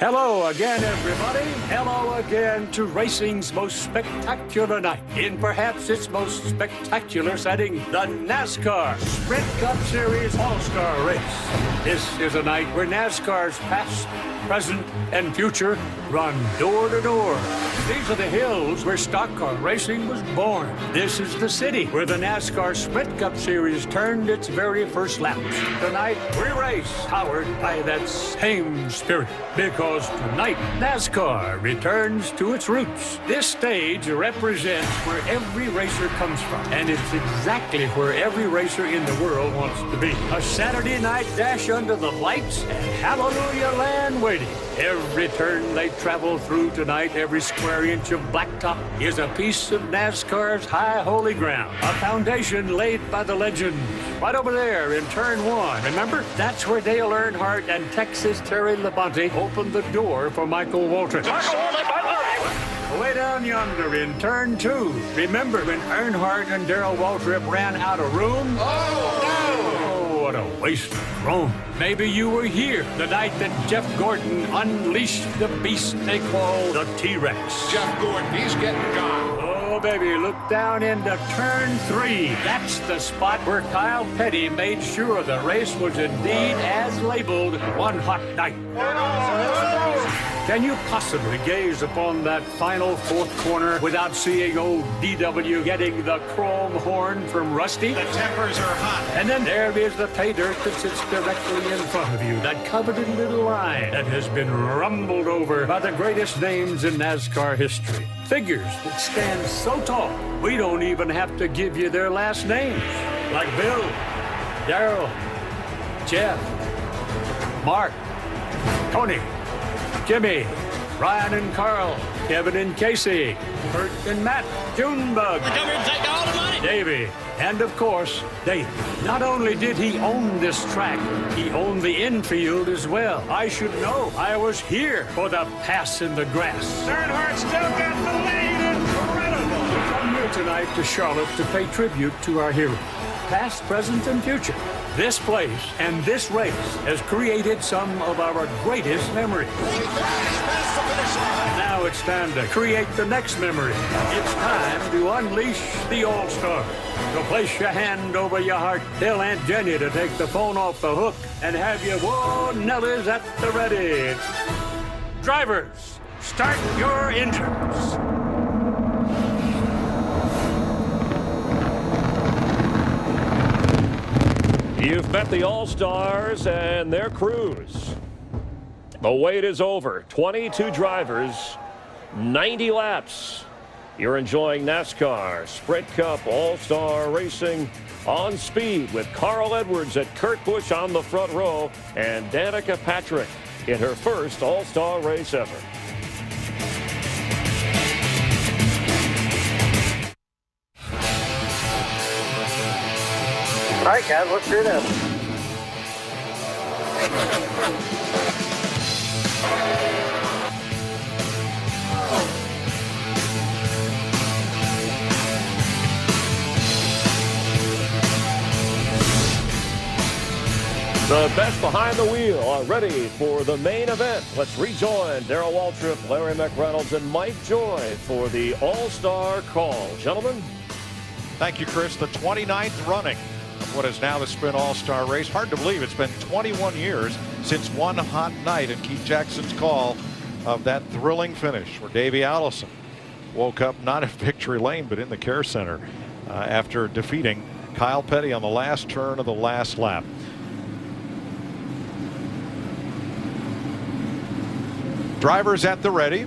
Hello again, everybody. Hello again to racing's most spectacular night. In perhaps its most spectacular setting, the NASCAR Sprint Cup Series All-Star Race. This is a night where NASCAR's past, present, and future run door to door. These are the hills where stock car racing was born. This is the city where the NASCAR Sprint Cup Series turned its very first laps. Tonight, we race powered by that same spirit. Because tonight, NASCAR returns to its roots. This stage represents where every racer comes from. And it's exactly where every racer in the world wants to be. A Saturday night dash under the lights and hallelujah land waiting. Every turn they travel through tonight, every square inch of blacktop is a piece of NASCAR's high holy ground. A foundation laid by the legends. Right over there in turn one. Remember? That's where Dale Earnhardt and Texas Terry Labonte opened the door for Michael Waltrip. Way down yonder in turn two. Remember when Earnhardt and Darrell Waltrip ran out of room? Oh, what a waste of chrome. Maybe you were here the night that Jeff Gordon unleashed the beast they call the T-Rex. Jeff Gordon, he's getting gone. Oh, baby, look down into turn three. That's the spot where Kyle Petty made sure the race was indeed as labeled one hot night. Can you possibly gaze upon that final fourth corner without seeing old DW getting the chrome horn from Rusty? The tempers are hot. And then there is the pay dirt that sits directly in front of you, that coveted little line that has been rumbled over by the greatest names in NASCAR history. Figures that stand so tall, we don't even have to give you their last names, like Bill, Darrell, Jeff, Mark, Tony, Jimmy, Ryan and Carl, Kevin and Casey, Bert and Matt, Junebug, Come here and take all the money. Davey, and of course, Dave. Not only did he own this track, he owned the infield as well. I should know. I was here for the pass in the grass. Earnhardt still got the lead. Incredible. We come here tonight to Charlotte to pay tribute to our heroes, past, present, and future. This place and this race has created some of our greatest memories. Now it's time to create the next memory. It's time to unleash the All-Star. So place your hand over your heart. Tell Aunt Jenny to take the phone off the hook and have your Nellies at the ready. Drivers, start your engines. You've met the All-Stars and their crews. The wait is over. 22 drivers, 90 laps. You're enjoying NASCAR Sprint Cup All-Star Racing on speed with Carl Edwards at Kurt Busch on the front row and Danica Patrick in her first All-Star race ever. All right, guys, let's do this. The best behind the wheel are ready for the main event. Let's rejoin Darrell Waltrip, Larry McReynolds, and Mike Joy for the All-Star Call. Gentlemen. Thank you, Chris. The 29th running of what is now the Sprint All-Star Race. Hard to believe it's been 21 years since one hot night in Keith Jackson's call of that thrilling finish where Davey Allison woke up not in victory lane but in the care center after defeating Kyle Petty on the last turn of the last lap. Drivers at the ready.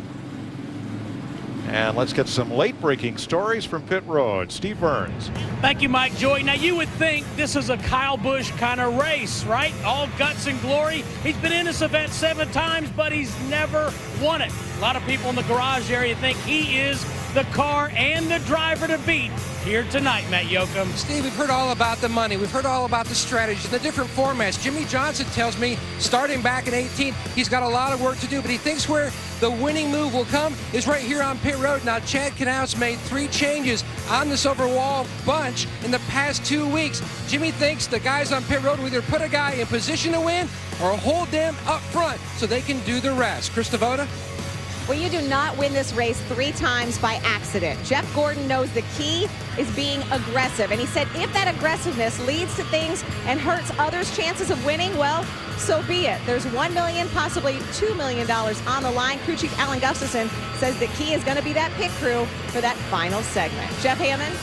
And let's get some late breaking stories from pit road. Steve Burns. Thank you, Mike Joy. Now, you would think this is a Kyle Busch kind of race, right? All guts and glory. He's been in this event 7 times, but he's never won it. A lot of people in the garage area think he is the car and the driver to beat here tonight, Matt Yoakum. Steve, we've heard all about the money. We've heard all about the strategies, the different formats. Jimmy Johnson tells me, starting back in 18, he's got a lot of work to do, but he thinks where the winning move will come is right here on pit road. Now, Chad Knaus made 3 changes on this overall bunch in the past 2 weeks. Jimmy thinks the guys on pit road will either put a guy in position to win or hold them up front so they can do the rest. Chris Devoda? Well, you do not win this race 3 times by accident. Jeff Gordon knows the key is being aggressive. And he said if that aggressiveness leads to things and hurts others' chances of winning, well, so be it. There's $1 million, possibly $2 million on the line. Crew Chief Alan Gustafson says the key is going to be that pit crew for that final segment. Jeff Hammond?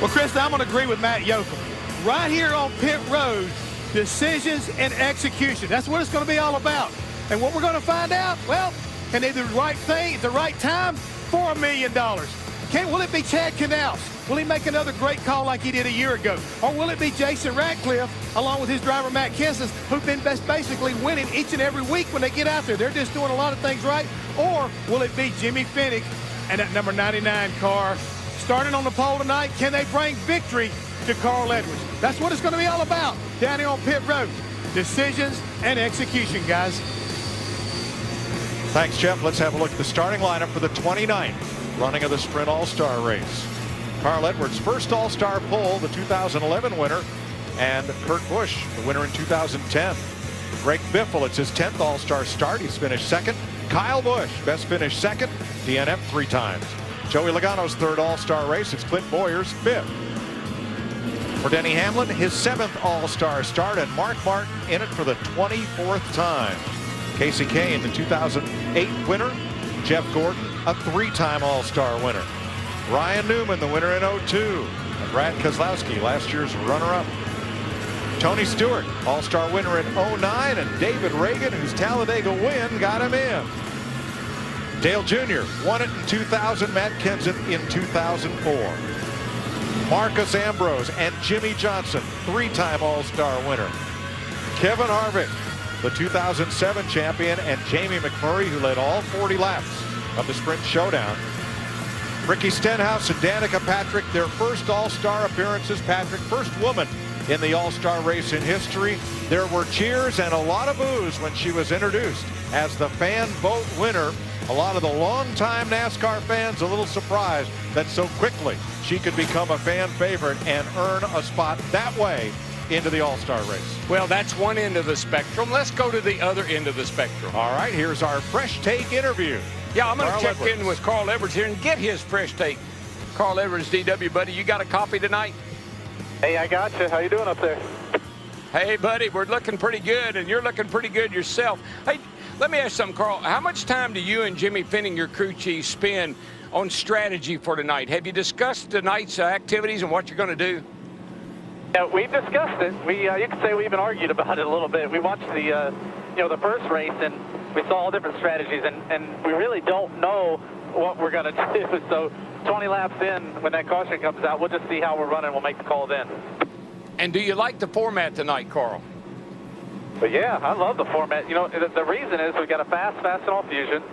Well, Chris, I'm going to agree with Matt Yoakum. Right here on pit road, decisions and execution. That's what it's going to be all about. And what we're going to find out, well, can they do the right thing at the right time for $1 million? Will it be Chad Canals? Will he make another great call like he did a year ago? Or will it be Jason Ratcliffe, along with his driver Matt Kenseth, who've been basically winning each and every week when they get out there? They're just doing a lot of things right. Or will it be Jimmy Fennick and that number 99 car starting on the pole tonight? Can they bring victory to Carl Edwards? That's what it's going to be all about down here on pit road. Decisions and execution, guys. Thanks, Jeff. Let's have a look at the starting lineup for the 29th running of the Sprint All-Star race. Carl Edwards, first All-Star pole, the 2011 winner, and Kurt Busch, the winner in 2010. Greg Biffle, it's his 10th All-Star start. He's finished second. Kyle Busch, best finished second. DNF 3 times. Joey Logano's third All-Star race. It's Clint Boyer's 5th. For Denny Hamlin, his 7th All-Star start, and Mark Martin in it for the 24th time. Casey Kane, the 2008 winner. Jeff Gordon, a 3-time All-Star winner. Ryan Newman, the winner in 02. And Brad Keselowski, last year's runner-up. Tony Stewart, All-Star winner in 09. And David Reagan, whose Talladega win got him in. Dale Jr. won it in 2000. Matt Kenseth in 2004. Marcus Ambrose and Jimmy Johnson, 3-time All-Star winner. Kevin Harvick, the 2007 champion, and Jamie McMurray, who led all 40 laps of the Sprint Showdown. Ricky Stenhouse and Danica Patrick, their first All-Star appearances. Patrick, first woman in the All-Star race in history. There were cheers and a lot of boos when she was introduced as the fan vote winner. A lot of the longtime NASCAR fans a little surprised that so quickly she could become a fan favorite and earn a spot that way into the All-Star race. Well, that's one end of the spectrum. Let's go to the other end of the spectrum. All right, here's our fresh take interview. Yeah, I'm going to check in with Carl Edwards here and get his fresh take. Carl Edwards, DW, buddy, you got a copy tonight? Hey, I got you. How you doing up there? Hey, buddy, we're looking pretty good, and you're looking pretty good yourself. Hey, let me ask something, Carl. How much time do you and Jimmy Fenning, your crew chief, spend on strategy for tonight? Have you discussed tonight's activities and what you're going to do? Yeah, we've discussed it. You could say we even argued about it a little bit. We watched the, the first race, and we saw all different strategies, and we really don't know what we're going to do. So 20 laps in, when that caution comes out, we'll just see how we're running. We'll make the call then. And do you like the format tonight, Carl? But yeah, I love the format. You know, the reason is we've got a fast and all fusion.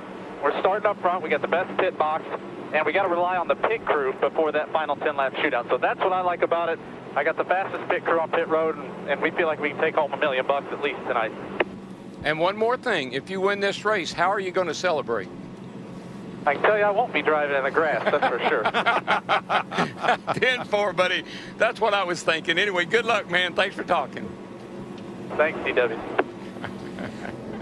We're starting up front. We got the best pit box, and we got to rely on the pit crew before that final 10-lap shootout. So that's what I like about it. I got the fastest pit crew on pit road, and we feel like we can take home $1 million at least tonight. And one more thing, if you win this race, how are you going to celebrate? I can tell you I won't be driving in the grass, that's for sure. 10-4, buddy. That's what I was thinking. Anyway, good luck, man. Thanks for talking. Thanks, DW.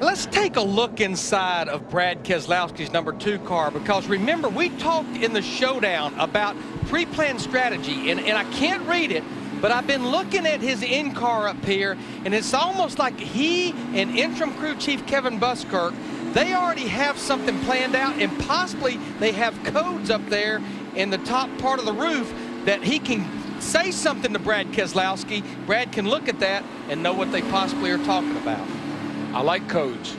Let's take a look inside of Brad Keselowski's number 2 car, because remember, we talked in the showdown about pre-planned strategy, and I can't read it, but I've been looking at his in-car up here, and it's almost like he and interim crew chief Kevin Buskirk, they already have something planned out, and possibly they have codes up there in the top part of the roof that he can say something to Brad Keselowski. Brad can look at that and know what they possibly are talking about. I like codes.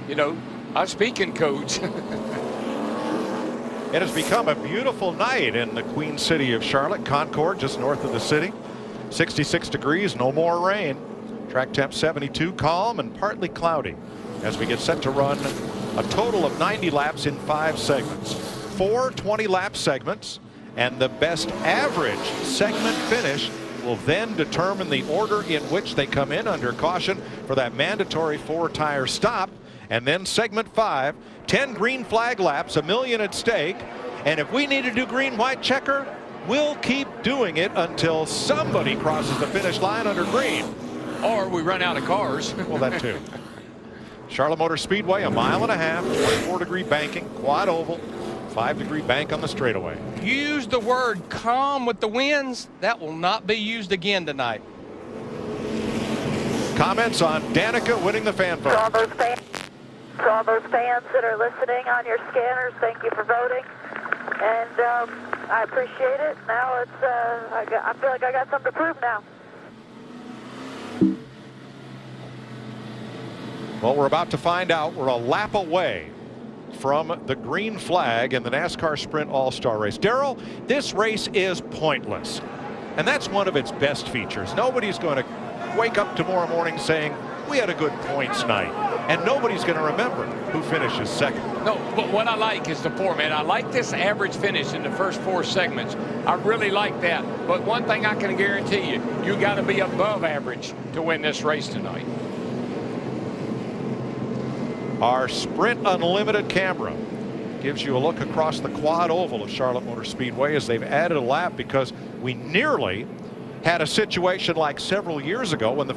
You know, I speak in codes. It has become a beautiful night in the Queen City of Charlotte, Concord, just north of the city. 66 degrees, no more rain. Track temp 72, calm and partly cloudy as we get set to run a total of 90 laps in 5 segments. 4 20-lap segments, and the best average segment finish will then determine the order in which they come in under caution for that mandatory 4-tire stop. And then segment 5, 10 green flag laps, $1 million at stake. And if we need to do green, white, checker, we'll keep doing it until somebody crosses the finish line under green. Or we run out of cars. Well, that too. Charlotte Motor Speedway, 1.5 miles, 24-degree banking, quad oval, 5-degree bank on the straightaway. Use the word calm with the winds. That will not be used again tonight. Comments on Danica winning the fan vote. To all those fans that are listening on your scanners, thank you for voting. And I appreciate it. Now it's, I feel like I got something to prove now. Well, we're about to find out. We're a lap away from the green flag in the NASCAR Sprint All-Star Race. Darrell, this race is pointless. And that's one of its best features. Nobody's going to wake up tomorrow morning saying, we had a good points night. And nobody's going to remember who finishes second. No, but what I like is the format. I like this average finish in the first 4 segments. I really like that. But one thing I can guarantee you, you got to be above average to win this race tonight. Our Sprint Unlimited camera gives you a look across the quad oval of Charlotte Motor Speedway as they've added a lap, because we nearly had a situation like several years ago when the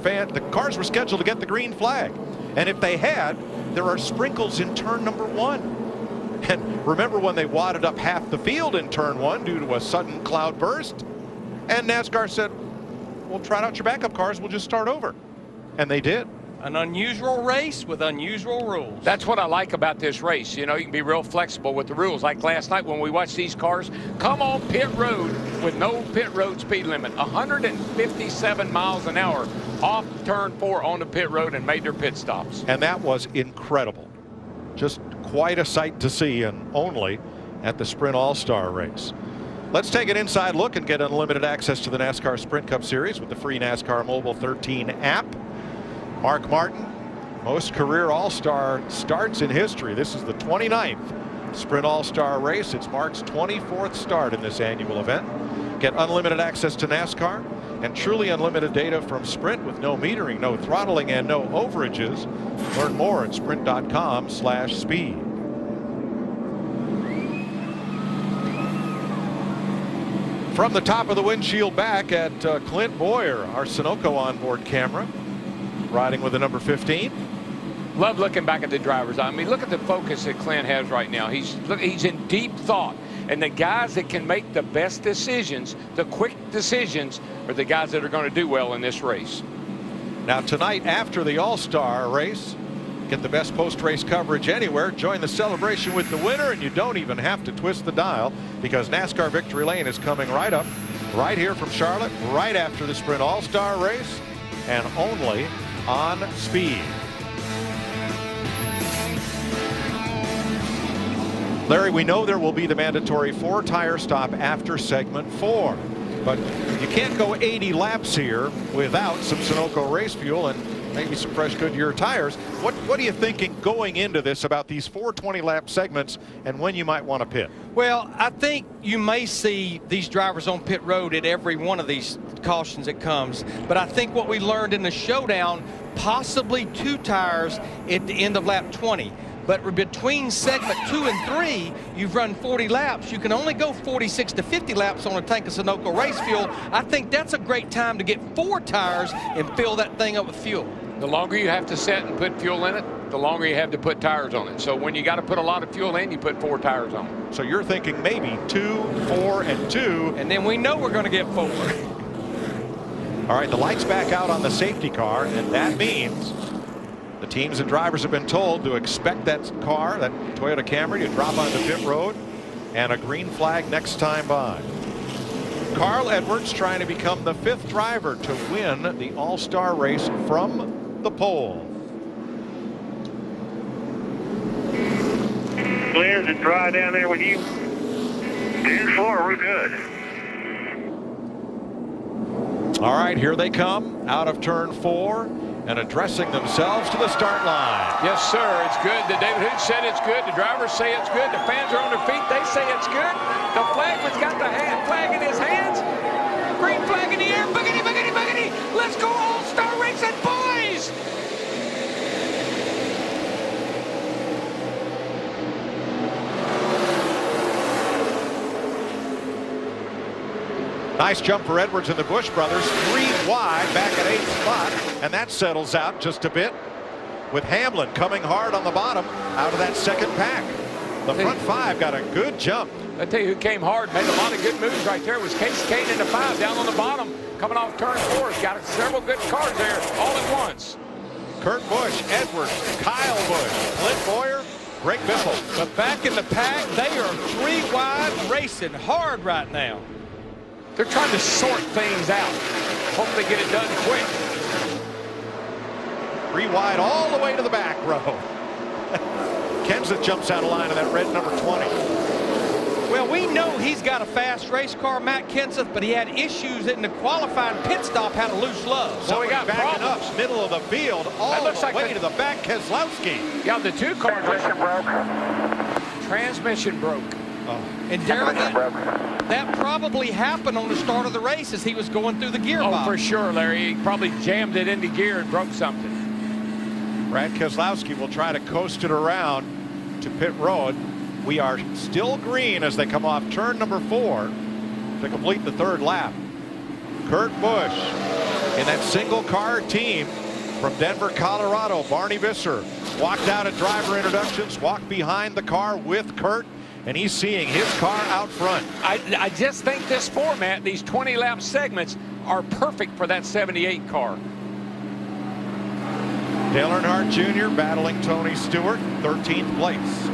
cars were scheduled to get the green flag. And if they had, there are sprinkles in turn number 1. And remember when they wadded up half the field in turn 1 due to a sudden cloud burst? And NASCAR said, well, try out your backup cars, we'll just start over. And they did. An unusual race with unusual rules. That's what I like about this race. You know, you can be real flexible with the rules. Like last night when we watched these cars come on pit road with no pit road speed limit, 157 miles an hour off turn 4 on the pit road and made their pit stops. And that was incredible. Just quite a sight to see, and only at the Sprint All-Star Race. Let's take an inside look and get unlimited access to the NASCAR Sprint Cup Series with the free NASCAR Mobile 13 app. Mark Martin, most career All-Star starts in history. This is the 29th Sprint All-Star Race. It's Mark's 24th start in this annual event. Get unlimited access to NASCAR and truly unlimited data from Sprint with no metering, no throttling, and no overages. Learn more at sprint.com/speed. From the top of the windshield back at Clint Boyer, our Sunoco onboard camera, riding with the number 15. Love looking back at the drivers. I mean, look at the focus that Clint has right now. He's in deep thought. And the guys that can make the best decisions, the quick decisions, are the guys that are going to do well in this race. Now tonight, after the All-Star Race, get the best post-race coverage anywhere. Join the celebration with the winner, and you don't even have to twist the dial, because NASCAR Victory Lane is coming right up, right here from Charlotte, right after the Sprint All-Star Race, and only on Speed. Larry, we know there will be the mandatory 4-tire stop after segment 4, but you can't go 80 laps here without some Sunoco race fuel and maybe some fresh Goodyear tires. What are you thinking going into this about these 4 20-lap segments and when you might want to pit? Well, I think you may see these drivers on pit road at every one of these cautions that comes. But I think what we learned in the showdown, possibly 2 tires at the end of lap 20. But between segment 2 and 3, you've run 40 laps. You can only go 46 to 50 laps on a tank of Sunoco race fuel. I think that's a great time to get 4 tires and fill that thing up with fuel. The longer you have to set and put fuel in it, the longer you have to put tires on it. So when you got to put a lot of fuel in, you put 4 tires on it. So you're thinking maybe 2, 4, and 2. And then we know we're going to get 4. All right, the light's back out on the safety car, and that means the teams and drivers have been told to expect that car, that Toyota Camry, to drop onto pit road and a green flag next time by. Carl Edwards trying to become the 5th driver to win the All-Star Race from the pole. Is it dry down there with you? 2-4, we're good. All right, here they come out of turn 4 and addressing themselves to the start line. Yes, sir. It's good. The David Hooch said it's good. The drivers say it's good. The fans are on their feet. They say it's good. The flagman's got the flag in his hands. Green flag in the air. Boogity, boogity, boogity. Let's go All-Star Racing, boys! Nice jump for Edwards and the Bush brothers. 3 wide back at 8th spot. And that settles out just a bit with Hamlin coming hard on the bottom out of that second pack. The front 5 got a good jump. I tell you who came hard, made a lot of good moves right there was Case Kane in the 5 down on the bottom, coming off turn 4. He's got several good cars there all at once. Kurt Busch, Edwards, Kyle Busch, Clint Boyer, Greg Biffle. But back in the pack, they are 3 wide racing hard right now. They're trying to sort things out. Hope they get it done quick. 3 wide all the way to the back row. Kenseth jumps out of line of that red number 20. Well, we know he's got a fast race car, Matt Kenseth, but he had issues in the qualifying pit stop, had a loose lug. So we got backing problems. Up, middle of the field, all the like way to the back, Keselowski. Yeah, the 2 cars. Transmission broke. Transmission broke. Oh. And Darrell, that probably happened on the start of the race as he was going through the gearbox. Oh, for sure, Larry. He probably jammed it into gear and broke something. Brad Keselowski will try to coast it around to pit road. We are still green as they come off turn number 4 to complete the 3rd lap. Kurt Busch in that single car team from Denver, Colorado. Barney Visser walked out at driver introductions, walked behind the car with Kurt, and he's seeing his car out front. I just think this format, these 20-lap segments, are perfect for that 78 car. Dale Earnhardt Jr. battling Tony Stewart, 13th place.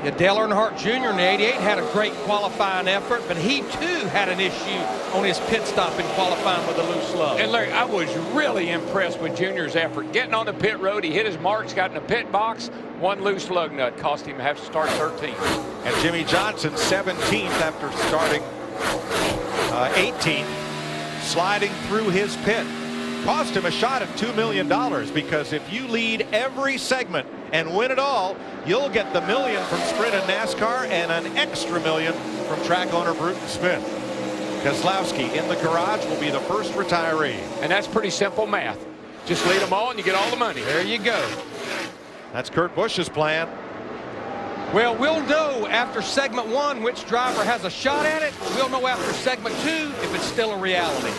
Yeah, Dale Earnhardt Jr. in the 88 had a great qualifying effort, but he too had an issue on his pit stop in qualifying with a loose lug. And Larry, I was really impressed with Junior's effort. Getting on the pit road, he hit his marks, got in the pit box. 1 loose lug nut cost him to have to start 13th. And Jimmy Johnson 17th after starting 18th, sliding through his pit. Cost him a shot at $2 million, because if you lead every segment and win it all, you'll get the $1 million from Sprint and NASCAR and an extra $1 million from track owner Bruton Smith. Keselowski in the garage will be the first retiree. And that's pretty simple math. Just lead them all and you get all the money. There you go. That's Kurt Busch's plan. Well, we'll know after segment 1 which driver has a shot at it. We'll know after segment 2 if it's still a reality.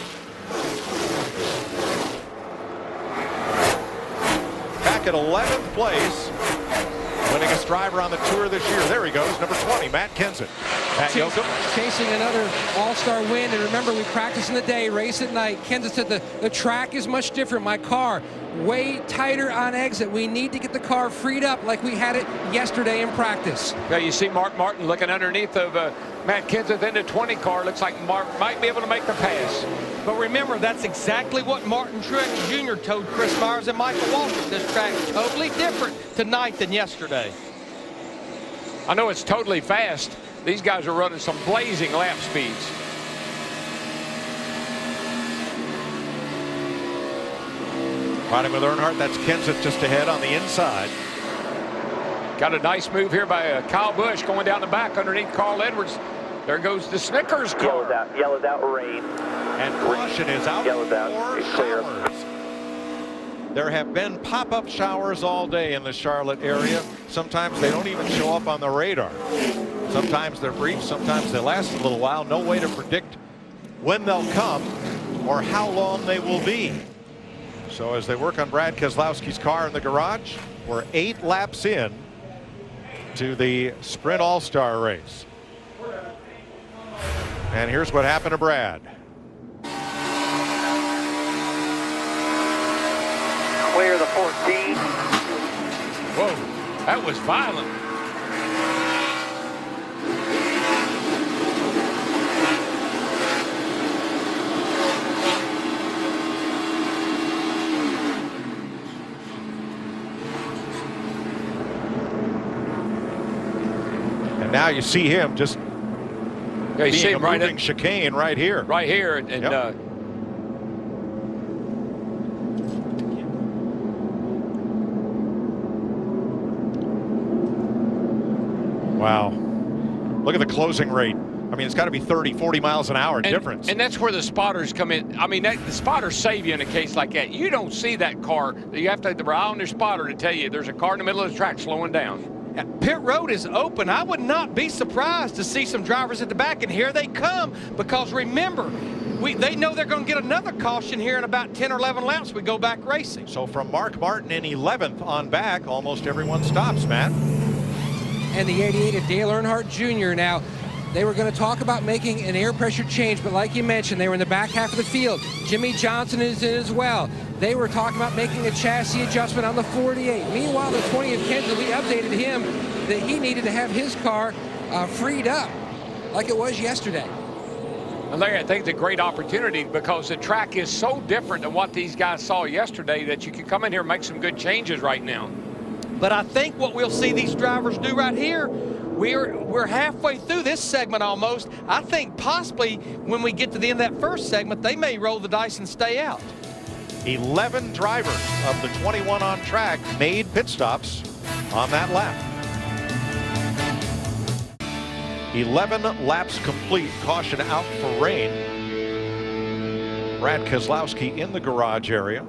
Back at 11th place, winningest driver on the tour this year. There he goes, number 20, Matt Kenseth. Matt Yoakum chasing another all-star win. And remember, we practice in the day, race at night. Kenseth said the track is much different. My car way tighter on exit. We need to get the car freed up like we had it yesterday in practice. Yeah, you see Mark Martin looking underneath of Matt Kenseth in the 20 car. Looks like Mark might be able to make the pass. But remember, that's exactly what Martin Truex Jr. told Chris Myers and Michael Waltrip. This track is totally different tonight than yesterday. I know it's totally fast. These guys are running some blazing lap speeds. riding with Earnhardt. That's Kenseth just ahead on the inside. Got a nice move here by Kyle Busch going down the back underneath Carl Edwards. There goes the Snickers car. Yellows out, rain. And caution is out Yellows out, for it's clear. showers. There have been pop-up showers all day in the Charlotte area. Sometimes they don't even show up on the radar. Sometimes they're brief, sometimes they last a little while. No way to predict when they'll come or how long they will be. So as they work on Brad Keselowski's car in the garage, we're 8 laps in to the Sprint All-Star race. And here's what happened to Brad. Clear the 14. Whoa, that was violent. And now you see him just Yeah, you see being him a right moving chicane right here. Right here, and Yep. Wow. Look at the closing rate. I mean, it's got to be 30, 40 miles an hour difference. And that's where the spotters come in. I mean, the spotters save you in a case like that. You don't see that car. You have to rely on your spotter to tell you there's a car in the middle of the track slowing down. Pit road is open. I would not be surprised to see some drivers at the back, and here they come, because remember, they know they're going to get another caution here in about 10 or 11 laps. We go back racing. So from Mark Martin in 11th on back, almost everyone stops, Matt. And the 88 of Dale Earnhardt Jr. Now, they were going to talk about making an air pressure change, but like you mentioned, they were in the back half of the field. Jimmy Johnson is in as well. They were talking about making a chassis adjustment on the 48. Meanwhile, the 20 of Kendall, we updated him that he needed to have his car freed up like it was yesterday. And Larry, I think it's a great opportunity because the track is so different than what these guys saw yesterday that you can come in here and make some good changes right now. But I think what we'll see these drivers do right here, we're halfway through this segment almost. I think possibly when we get to the end of that first segment, they may roll the dice and stay out. 11 drivers of the 21 on track made pit stops on that lap. 11 laps complete. Caution out for rain. Brad Keselowski in the garage area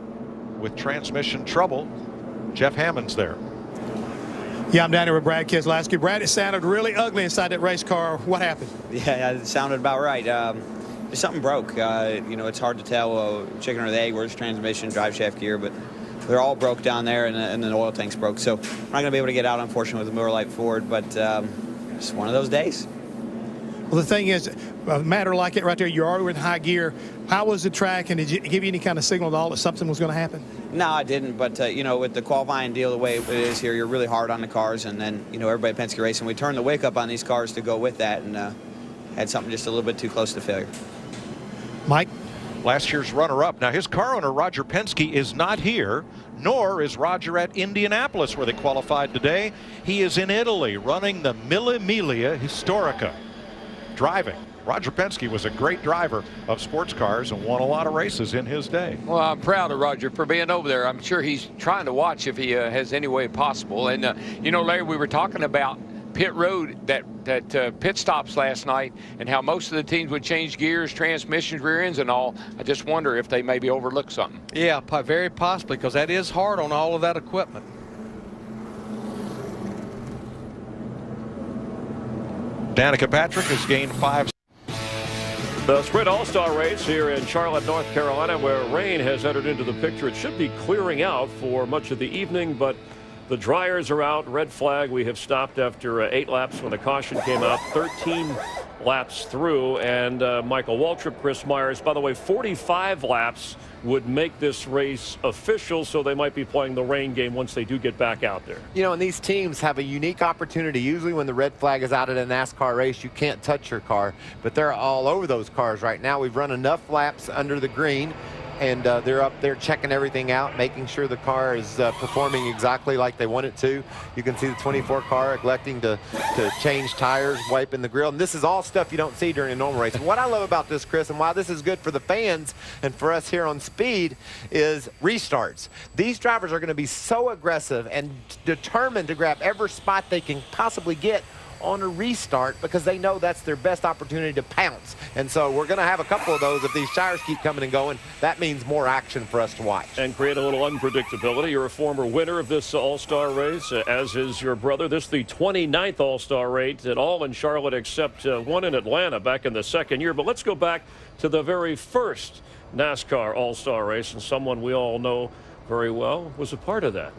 with transmission trouble. Jeff Hammond's there. Yeah, I'm down here with Brad Keselowski. Brad, it sounded really ugly inside that race car. What happened? Yeah, it sounded about right. Something broke. You know, it's hard to tell chicken or the egg, where's transmission, drive shaft gear, but they're all broke down there, and the oil tank's broke. So we're not going to be able to get out, unfortunately, with the Miller Lite Ford, but it's one of those days. Well, the thing is, a matter like it right there, you're already in high gear. How was the track, and did you give you any kind of signal at all that something was going to happen? No, I didn't, but, you know, with the qualifying deal the way it is here, you're really hard on the cars, and then, you know, everybody at Penske Racing, we turned the wake up on these cars to go with that, and had something just a little bit too close to failure. Mike? Last year's runner-up. Now, his car owner, Roger Penske, is not here, nor is Roger at Indianapolis, where they qualified today. He is in Italy, running the Mille Miglia Historica. Driving. Roger Penske was a great driver of sports cars and won a lot of races in his day. Well, I'm proud of Roger for being over there. I'm sure he's trying to watch if he has any way possible. And, you know, Larry, we were talking about pit road, that pit stops last night, and how most of the teams would change gears, transmissions, rear ends and all. I just wonder if they maybe overlooked something. Yeah, very possibly, because that is hard on all of that equipment. Danica Patrick has gained 5. The Sprint All-Star Race here in Charlotte, North Carolina, where rain has entered into the picture. It should be clearing out for much of the evening, but the dryers are out. Red flag. We have stopped after 8 laps when the caution came out. 13 laps through, and Michael Waltrip, Chris Myers. By the way, 45 laps would make this race official, so they might be playing the rain game once they do get back out there. You know, and these teams have a unique opportunity. Usually when the red flag is out at a NASCAR race, you can't touch your car, but they're all over those cars right now. We've run enough laps under the green, and they're up there checking everything out, making sure the car is performing exactly like they want it to. You can see the 24 car electing to change tires, wiping the grill. And this is all stuff you don't see during a normal race. And what I love about this, Chris, and why this is good for the fans and for us here on Speed, is restarts. These drivers are going to be so aggressive and determined to grab every spot they can possibly get on a restart, because they know that's their best opportunity to pounce. And so we're going to have a couple of those. If these tires keep coming and going, that means more action for us to watch. And create a little unpredictability. You're a former winner of this All-Star race, as is your brother. This is the 29th All-Star race, and all in Charlotte except one in Atlanta back in the second year. But let's go back to the very first NASCAR All-Star race, and someone we all know very well was a part of that.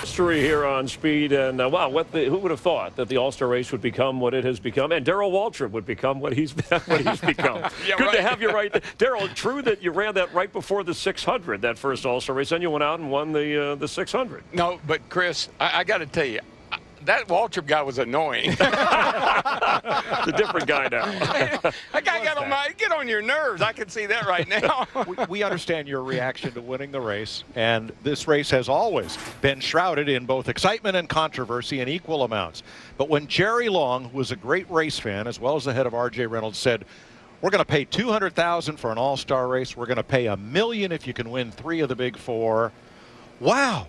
History here on Speed, and wow, who would have thought that the All-Star race would become what it has become, and Darrell Waltrip would become what he's become. Yeah, good right. to have you right there. Darrell, true that you ran that right before the 600, that first All-Star race, then you went out and won the 600. No, but Chris, I got to tell you, that Waltrip guy was annoying. It's a different guy now. That guy get on your nerves. I can see that right now. We understand your reaction to winning the race, and this race has always been shrouded in both excitement and controversy in equal amounts. But when Jerry Long, who was a great race fan, as well as the head of R.J. Reynolds, said, we're going to pay $200,000 for an all-star race, we're going to pay $1 million if you can win 3 of the big 4. Wow.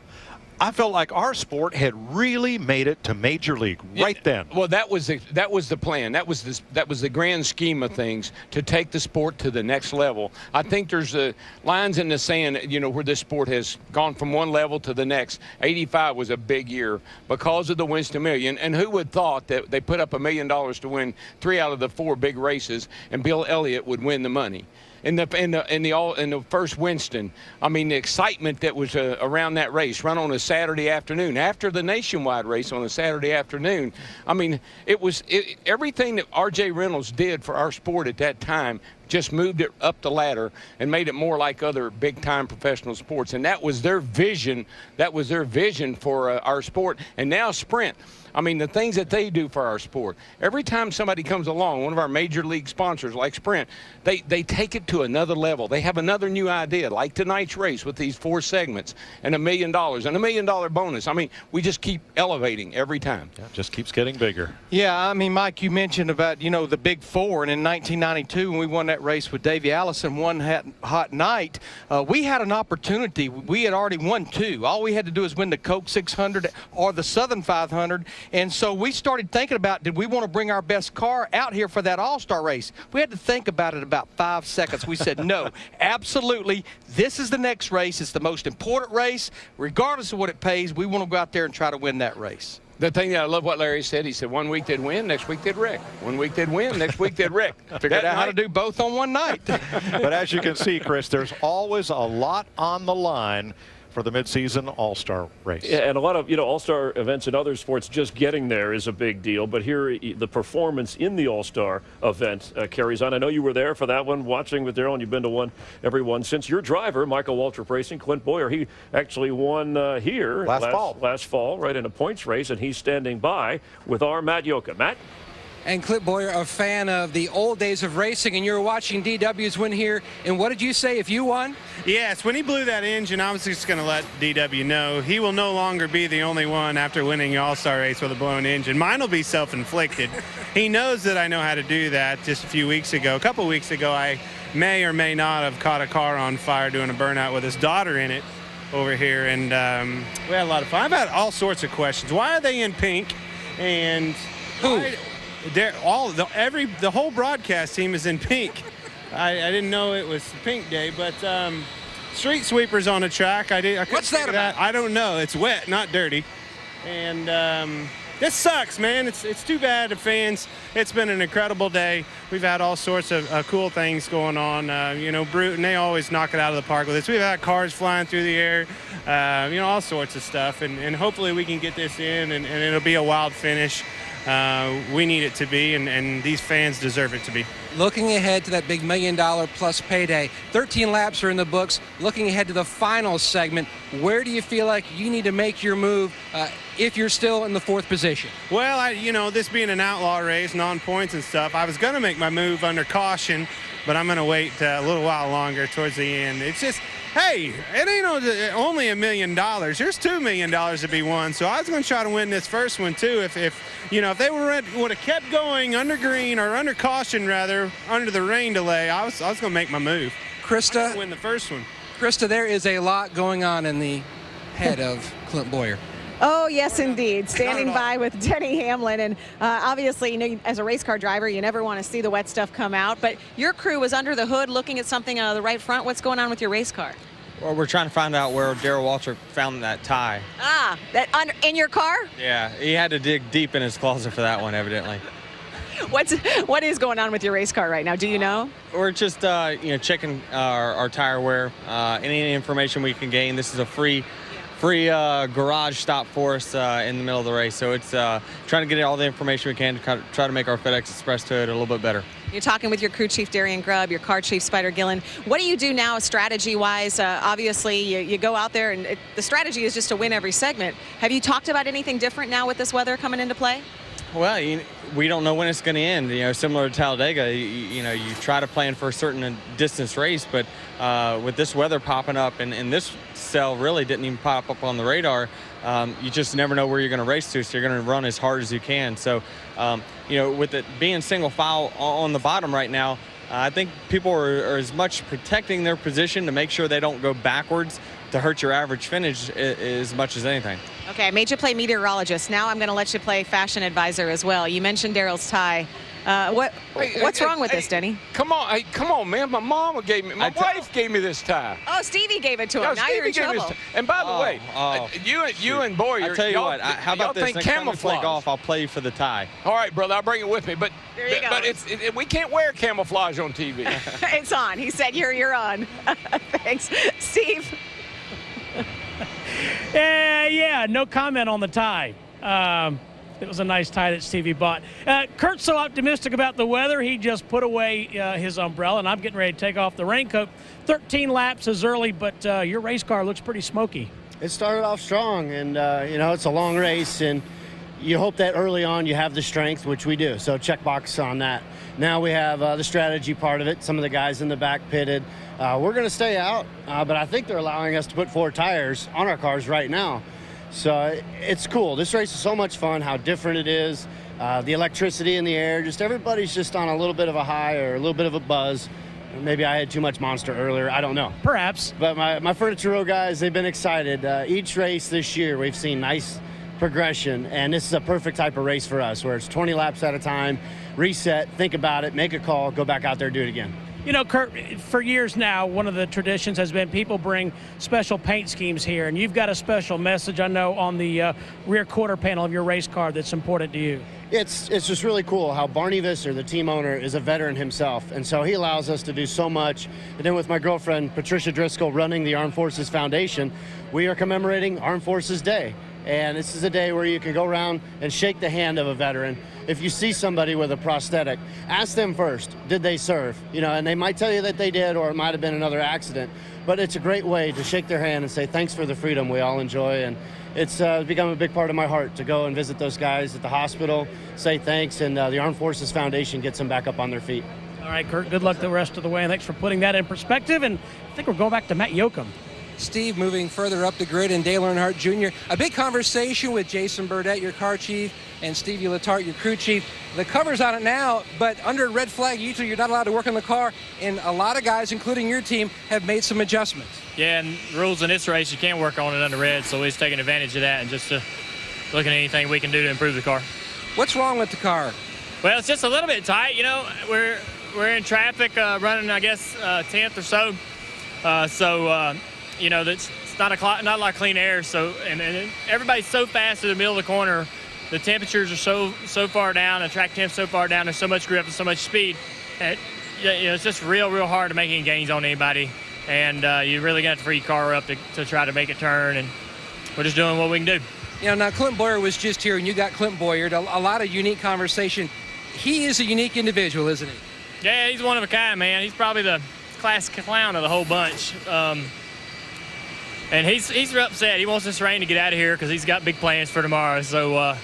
I felt like our sport had really made it to Major League right then. Well, that was the plan. That was the grand scheme of things, to take the sport to the next level. I think there's lines in the sand, you know, where this sport has gone from one level to the next. 85 was a big year because of the Winston Million, and who would thought that they put up $1 million to win 3 out of the 4 big races, and Bill Elliott would win the money. In the first Winston, I mean, the excitement that was around that race, run on a Saturday afternoon after the nationwide race on a Saturday afternoon. I mean, everything that R.J. Reynolds did for our sport at that time just moved it up the ladder and made it more like other big-time professional sports. And that was their vision. That was their vision for our sport. And now Sprint. I mean, the things that they do for our sport. Every time somebody comes along, one of our major league sponsors like Sprint, they take it to another level. They have another new idea, like tonight's race with these 4 segments and $1 million and $1 million bonus. I mean, we just keep elevating every time. Yeah, it just keeps getting bigger. Yeah, I mean, Mike, you mentioned about, you know, the Big Four, and in 1992 when we won that race with Davey Allison one hot night, we had an opportunity. We had already won 2. All we had to do is win the Coke 600 or the Southern 500. And so we started thinking about, did we want to bring our best car out here for that All-Star race? We had to think about it about 5 seconds. We said, no, absolutely. This is the next race. It's the most important race. Regardless of what it pays, we want to go out there and try to win that race. The thing that I love what Larry said, he said 1 week they'd win, next week they'd wreck. 1 week they'd win, next week they'd wreck. Figured out how to do both on one night. But as you can see, Chris, there's always a lot on the line for the midseason All-Star race. Yeah, and a lot of, you know, All-Star events in other sports, just getting there is a big deal. But here, the performance in the All-Star event carries on. I know you were there for that one, watching with Darrell, and you've been to every one since. Your driver, Michael Waltrip Racing, Clint Boyer, he actually won here last fall, right, in a points race, and he's standing by with our Matt Yoka. Matt? And Clint Boyer, a fan of the old days of racing, and you were watching DW's win here. And what did you say if you won? Yes, when he blew that engine, I was just going to let DW know he will no longer be the only one after winning the All-Star race with a blown engine. Mine will be self-inflicted. He knows that I know how to do that. Just a couple weeks ago, I may or may not have caught a car on fire doing a burnout with his daughter in it over here, and we had a lot of fun. I've had all sorts of questions. Why are they in pink? And who? The whole broadcast team is in pink. I didn't know it was pink day, but street sweepers on the track. What's that about? I don't know. It's wet, not dirty. And this sucks, man. It's too bad the fans. It's been an incredible day. We've had all sorts of cool things going on. You know, Bruton, they always knock it out of the park with us. We've had cars flying through the air, you know, all sorts of stuff. And hopefully we can get this in, and it'll be a wild finish. We need it to be, and these fans deserve it to be. Looking ahead to that big $1 million plus payday, 13 laps are in the books. Looking ahead to the final segment, where do you feel like you need to make your move if you're still in the 4th position? Well, you know, this being an outlaw race, non-points and stuff, I was going to make my move under caution, but I'm going to wait a little while longer towards the end. It's just, hey, it ain't only $1 million. There's $2 million to be won. So I was going to try to win this first one too. If they would have kept going under green, or under caution rather, under the rain delay, I was going to make my move. Krista, win the first one. Krista, there is a lot going on in the head of Clint Boyer. Oh, yes, indeed. Standing by with Denny Hamlin. And obviously, you know, as a race car driver, you never want to see the wet stuff come out. But your crew was under the hood looking at something on the right front. What's going on with your race car? Well, we're trying to find out where Darrell Waltrip found that tie. Ah, in your car? Yeah, he had to dig deep in his closet for that one, evidently. What is going on with your race car right now? Do you know? We're just you know, checking our tire wear, any information we can gain. This is a free garage stop for us in the middle of the race. So it's trying to get all the information we can to try to make our FedEx Express to it a little bit better. You're talking with your crew chief, Darian Grubb, your car chief, Spider Gillen. What do you do now strategy-wise? Obviously, you go out there, and the strategy is just to win every segment. Have you talked about anything different now with this weather coming into play? Well, we don't know when it's going to end. You know, similar to Talladega, you know, you try to plan for a certain distance race, but with this weather popping up, and this cell really didn't even pop up on the radar, you just never know where you're going to race to, so you're going to run as hard as you can. So, you know, with it being single file on the bottom right now, I think people are as much protecting their position to make sure they don't go backwards to hurt your average finish as much as anything. Okay, I made you play meteorologist. Now I'm going to let you play fashion advisor as well. You mentioned Daryl's tie. What's wrong with this, Denny? Come on, man. My mama gave me, my wife gave me this tie. Oh, Stevie gave it to him. No, Now Stevie you're in gave me this trouble. tie. And by the way, you and Boyer, I tell you what, how about this? Next time we play golf, I'll play you for the tie. All right, brother, I'll bring it with me. But there you go. But we can't wear camouflage on TV. It's on. He said you're on. Thanks, Steve. Yeah, no comment on the tie. It was a nice tie that Stevie bought. Kurt's so optimistic about the weather, he just put away his umbrella, and I'm getting ready to take off the raincoat. 13 laps is early, but your race car looks pretty smoky. It started off strong, and, it's a long race, and you hope that early on you have the strength, which we do, so check box on that. Now we have the strategy part of it. Some of the guys in the back pitted. We're going to stay out, but I think they're allowing us to put 4 tires on our cars right now. So it's cool. This race is so much fun, how different it is, the electricity in the air, just everybody's just on a little bit of a high or a little bit of a buzz. Maybe I had too much Monster earlier. I don't know. Perhaps. But my Furniture Row guys, they've been excited. Each race this year, we've seen nice progression, and this is a perfect type of race for us, where it's 20 laps at a time, reset, think about it, make a call, go back out there, do it again. You know, Kurt, for years now, one of the traditions has been people bring special paint schemes here, and you've got a special message, I know, on the rear quarter panel of your race car that's important to you. It's just really cool how Barney Visser, the team owner, is a veteran himself, and so he allows us to do so much. And then with my girlfriend, Patricia Driscoll, running the Armed Forces Foundation, we are commemorating Armed Forces Day. And this is a day where you can go around and shake the hand of a veteran. If you see somebody with a prosthetic, ask them first, did they serve? And they might tell you that they did, or it might have been another accident. But it's a great way to shake their hand and say thanks for the freedom we all enjoy. And it's become a big part of my heart to go and visit those guys at the hospital, say thanks, and the Armed Forces Foundation gets them back up on their feet. All right, Kurt, good luck the rest of the way, and thanks for putting that in perspective. And I think we're going back to Matt Yoakum. Steve moving further up the grid, and Dale Earnhardt Jr. A big conversation with Jason Burdett, your car chief, and Stevie Letarte, your crew chief. The cover's on it now, but under red flag, usually you're not allowed to work on the car, and a lot of guys, including your team, have made some adjustments. Yeah, and rules in this race, you can't work on it under red, so we're taking advantage of that and just looking at anything we can do to improve the car. What's wrong with the car? Well, it's just a little bit tight. We're in traffic running, I guess, 10th or so. It's not a lot of clean air. So, and everybody's so fast in the middle of the corner. The temperatures are so far down. The track temp's so far down. There's so much grip and so much speed. That, it's just real hard to make any gains on anybody. And you really got to free your car up to try to make it turn. And we're just doing what we can do. Now Clint Boyer was just here, and you got Clint Boyer. A lot of unique conversation. He is a unique individual, isn't he? Yeah, he's one of a kind, man. He's probably the class clown of the whole bunch. And he's upset. He wants this rain to get out of here because he's got big plans for tomorrow. So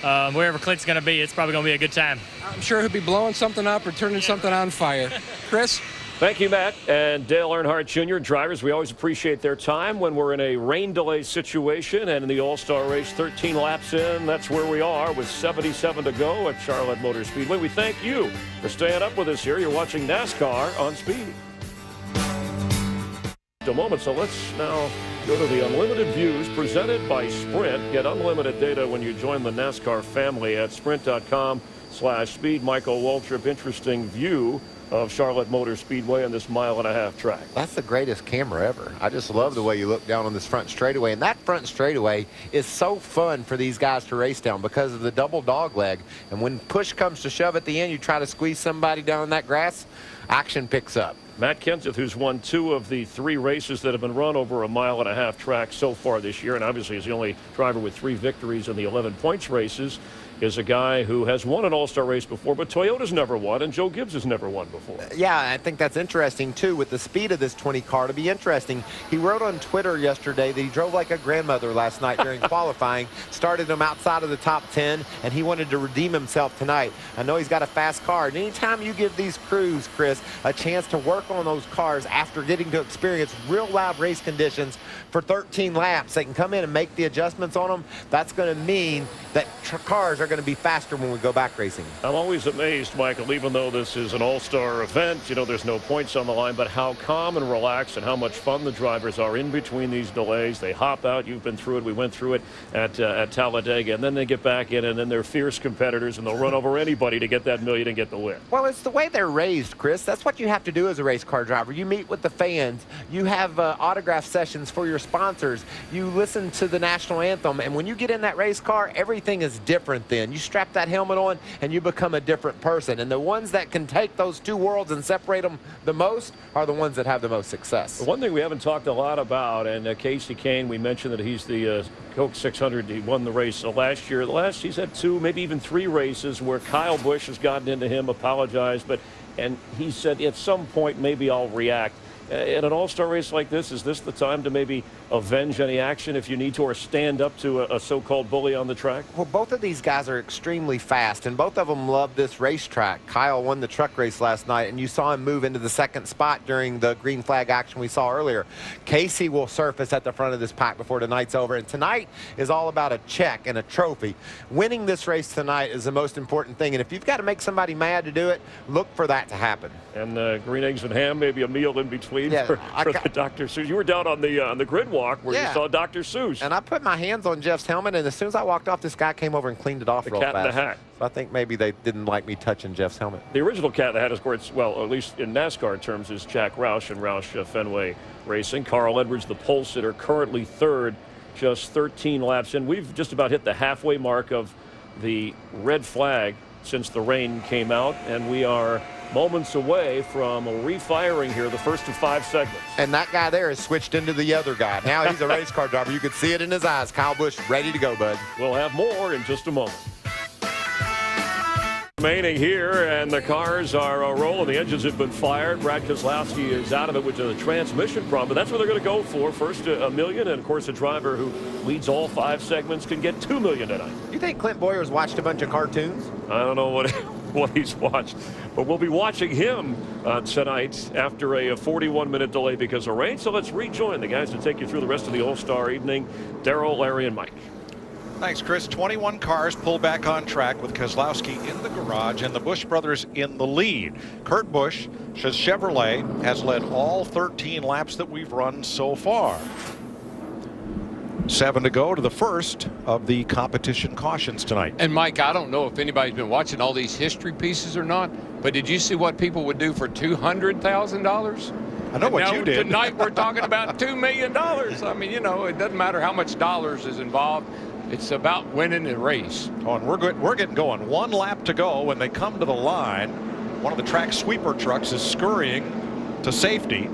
wherever Clint's going to be, it's probably going to be a good time. I'm sure he'll be blowing something up or turning something on fire. Chris? Thank you, Matt. And Dale Earnhardt Jr. Drivers, we always appreciate their time when we're in a rain delay situation. And in the All-Star race, 13 laps in, that's where we are with 77 to go at Charlotte Motor Speedway. We thank you for staying up with us here. You're watching NASCAR on Speed. A moment, so let's now go to the unlimited views presented by Sprint. Get unlimited data when you join the NASCAR family at sprint.com/speed. Michael Waltrip, interesting view of Charlotte Motor Speedway and this 1.5 mile track. That's the greatest camera ever. I just love the way you look down on this front straightaway. And that front straightaway is so fun for these guys to race down because of the double dog leg. And when push comes to shove at the end, you try to squeeze somebody down in that grass, action picks up. Matt Kenseth, who's won 2 of the 3 races that have been run over a 1.5 mile track so far this year, and obviously is the only driver with 3 victories in the 11 points races, is a guy who has won an All-Star race before, but Toyota's never won, and Joe Gibbs has never won before. Yeah, I think that's interesting, too, with the speed of this 20 car to be interesting. He wrote on Twitter yesterday that he drove like a grandmother last night during qualifying, started him outside of the top 10, and he wanted to redeem himself tonight. I know he's got a fast car, and anytime you give these crews, Chris, a chance to work on those cars after getting to experience real live race conditions, for 13 laps. They can come in and make the adjustments on them. That's going to mean that cars are going to be faster when we go back racing. I'm always amazed, Michael, even though this is an all-star event, you know, there's no points on the line, but how calm and relaxed and how much fun the drivers are in between these delays. They hop out. You've been through it. We went through it at Talladega, and then they get back in, and then they're fierce competitors, and they'll run over anybody to get that million and get the win. Well, it's the way they're raised, Chris. That's what you have to do as a race car driver. You meet with the fans. You have autograph sessions for your sponsors. You listen to the national anthem, and when you get in that race car, everything is different then. You strap that helmet on, and you become a different person. And the ones that can take those two worlds and separate them the most are the ones that have the most success. One thing we haven't talked a lot about, and Casey Kane, we mentioned that he's the Coke 600. He won the race last year. He's had 2, maybe even 3 races where Kyle Busch has gotten into him, apologized, and he said at some point maybe I'll react. In an all-star race like this, is this the time to maybe avenge any action if you need to, or stand up to a so-called bully on the track? Well, both of these guys are extremely fast, and both of them love this racetrack. Kyle won the truck race last night, and you saw him move into the 2nd spot during the green flag action we saw earlier. Casey will surface at the front of this pack before tonight's over, and tonight is all about a check and a trophy. Winning this race tonight is the most important thing, and if you've got to make somebody mad to do it, look for that to happen. And green eggs and ham, maybe a meal in between for the Dr. Seuss. You were down on the grid walk where you saw Dr. Seuss. And I put my hands on Jeff's helmet, and as soon as I walked off, this guy came over and cleaned it off real fast. Cat in the Hat. So I think maybe they didn't like me touching Jeff's helmet. The original Cat in the Hat, of course, well, at least in NASCAR terms, is Jack Roush and Roush Fenway Racing. Carl Edwards, the pole sitter, currently 3rd, just 13 laps in. We've just about hit the halfway mark of the red flag since the rain came out, and we are moments away from refiring here, the first of 5 segments. And that guy there has switched into the other guy. Now he's a race car driver. You could see it in his eyes. Kyle Busch ready to go, bud. We'll have more in just a moment. Remaining here, and the cars are rolling. The engines have been fired. Brad Keselowski is out of it, which is a transmission problem, but that's what they're going to go for. First, $1 million, and of course, a driver who leads all 5 segments can get $2 million tonight. You think Clint Boyer's watched a bunch of cartoons? I don't know what he's watched, but we'll be watching him tonight after a 41-minute delay because of rain. So let's rejoin the guys to take you through the rest of the All-Star evening. Darrell, Larry, and Mike. Thanks, Chris. 21 cars pulled back on track with Keselowski in the garage and the Busch brothers in the lead. Kurt Busch says Chevrolet has led all 13 laps that we've run so far. 7 to go to the first of the competition cautions tonight. And Mike, I don't know if anybody's been watching all these history pieces or not, but did you see what people would do for $200,000? I know what you did. Tonight we're talking about $2 million. I mean, you know, it doesn't matter how much dollars is involved. It's about winning the race. Oh, and we're getting going. 1 lap to go. When they come to the line, one of the track sweeper trucks is scurrying to safety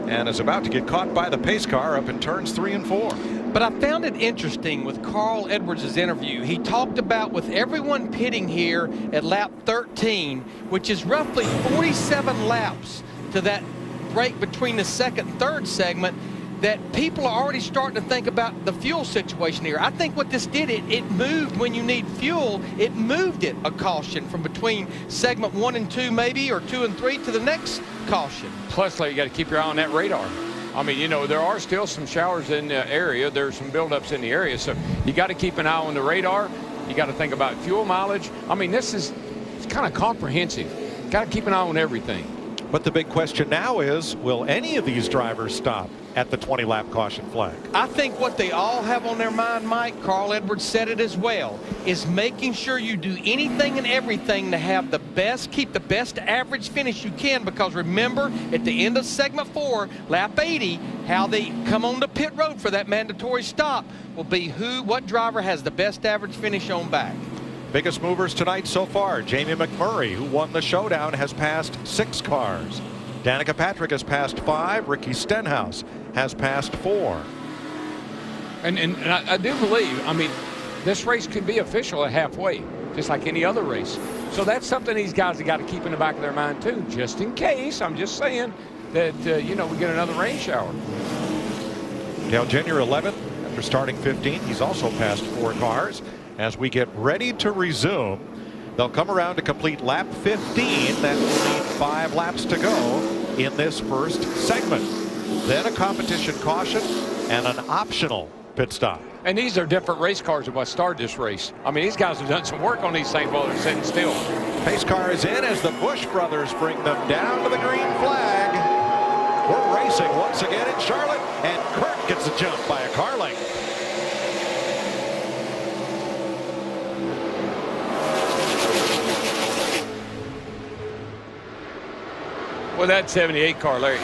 and is about to get caught by the pace car up in turns 3 and 4. But I found it interesting with Carl Edwards' interview. He talked about with everyone pitting here at lap 13, which is roughly 47 laps to that break between the 2nd and 3rd segment, that people are already starting to think about the fuel situation here. I think what this did, it moved when you need fuel, it moved it a caution from between segment 1 and 2 maybe, or 2 and 3 to the next caution. Plus, like, you got to keep your eye on that radar. I mean, you know, there are still some showers in the area. There's some buildups in the area. So you got to keep an eye on the radar. You got to think about fuel mileage. I mean, it's kind of comprehensive. Got to keep an eye on everything. But the big question now is, will any of these drivers stop at the 20-lap caution flag? I think what they all have on their mind, Mike, Carl Edwards said it as well, is making sure you do anything and everything to have the best, keep the best average finish you can, because remember, at the end of segment 4, lap 80, how they come on the pit road for that mandatory stop will be what driver has the best average finish on back. Biggest movers tonight so far, Jamie McMurray, who won the showdown, has passed 6 cars. Danica Patrick has passed 5. Ricky Stenhouse has passed 4. And I do believe, I mean, this race could be official at halfway, just like any other race. So that's something these guys have got to keep in the back of their mind, too, just in case. I'm just saying that, you know, we get another rain shower. Dale Jr. 11th after starting 15th. He's also passed 4 cars. As we get ready to resume, they'll come around to complete lap 15. That will need 5 laps to go in this first segment. then a competition caution, and an optional pit stop. And these are different race cars than what started this race. I mean, these guys have done some work on these things while they're sitting still. Pace car is in as the Busch brothers bring them down to the green flag. We're racing once again in Charlotte, and Kurt gets a jump by a car length. Well, that 78 car, Larry,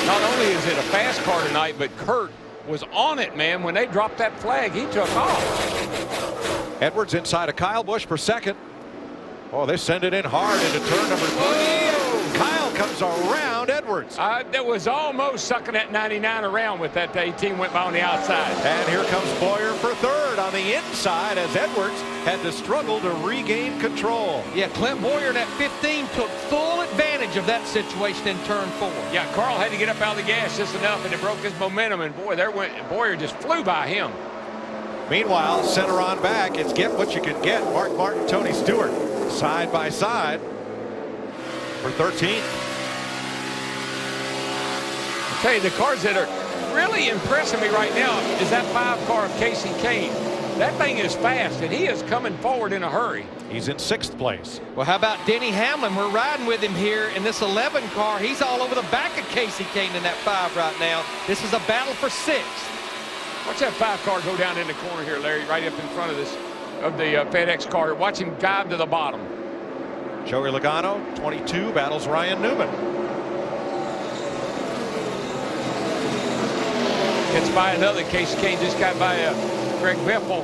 not only is it a fast car tonight, but Kurt was on it, man. When they dropped that flag, he took off. Edwards inside of Kyle Busch for second. Oh, they send it in hard into turn number 3. Kyle comes around Edwards. That was almost sucking that 99 around with that 18 went by on the outside. And here comes Boyer for third on the inside as Edwards had to struggle to regain control. Yeah, Clint Boyer in that 15 took full advantage of that situation in turn 4. Yeah, Carl had to get up out of the gas just enough, and it broke his momentum, and boy, there went Boyer, just flew by him. Meanwhile, center on back, it's get what you can get. Mark Martin, Tony Stewart, side by side for 13th. I'll tell you, the cars that are really impressing me right now is that 5 car of Casey Kane. That thing is fast, and he is coming forward in a hurry. He's in 6th place. Well, how about Denny Hamlin? We're riding with him here in this 11 car. He's all over the back of Casey Kane in that 5 right now. This is a battle for 6th. Watch that 5 car go down in the corner here, Larry, right up in front of this, of the FedEx car. Watch him dive to the bottom. Joey Logano, 22, battles Ryan Newman. Gets by another. Casey Kane just got by Greg Biffle,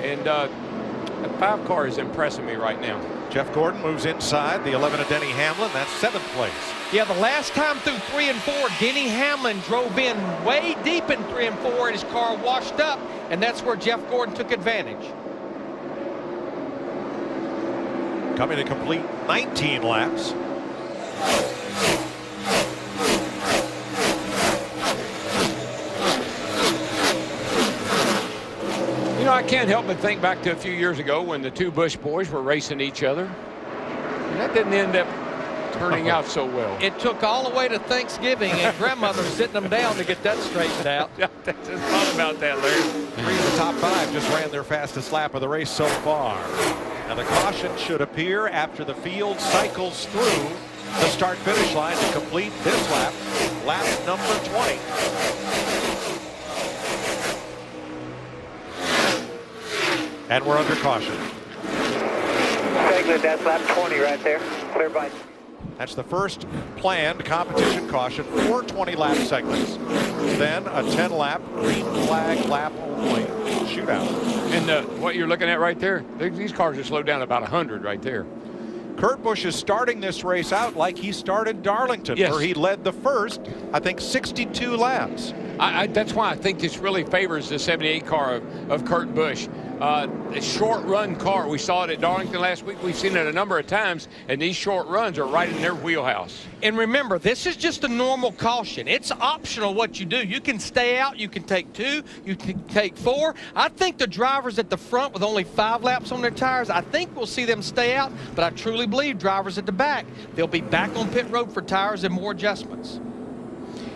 and that 5 car is impressing me right now. Jeff Gordon moves inside the 11 of Denny Hamlin. That's 7th place. Yeah, the last time through 3 and 4, Denny Hamlin drove in way deep in 3 and 4, and his car washed up, and that's where Jeff Gordon took advantage. Coming to complete 19 laps. You know, I can't help but think back to a few years ago when the 2 Busch boys were racing each other. And that didn't end up turning out so well. It took all the way to Thanksgiving, and grandmother sitting them down to get that straightened out. I just thought about that, Larry. 3 of the top 5 just ran their fastest lap of the race so far. And the caution should appear after the field cycles through the start-finish line to complete this lap, lap number 20. And we're under caution. Okay, good. That's lap 20 right there. Clear by. That's the first planned competition caution, 4 20-lap segments. Then a 10-lap green flag lap only shootout. And what you're looking at right there, these cars are slowed down about 100 right there. Kurt Busch is starting this race out like he started Darlington, yes, where he led the first, I think, 62 laps. That's why I think this really favors the 78 car of Kurt Busch. A short run car. We saw it at Darlington last week. We've seen it a number of times, and these short runs are right in their wheelhouse. And remember, this is just a normal caution. It's optional what you do. You can stay out. You can take 2. You can take 4. I think the drivers at the front with only 5 laps on their tires, I think we'll see them stay out. But I truly believe drivers at the back, they'll be back on pit road for tires and more adjustments.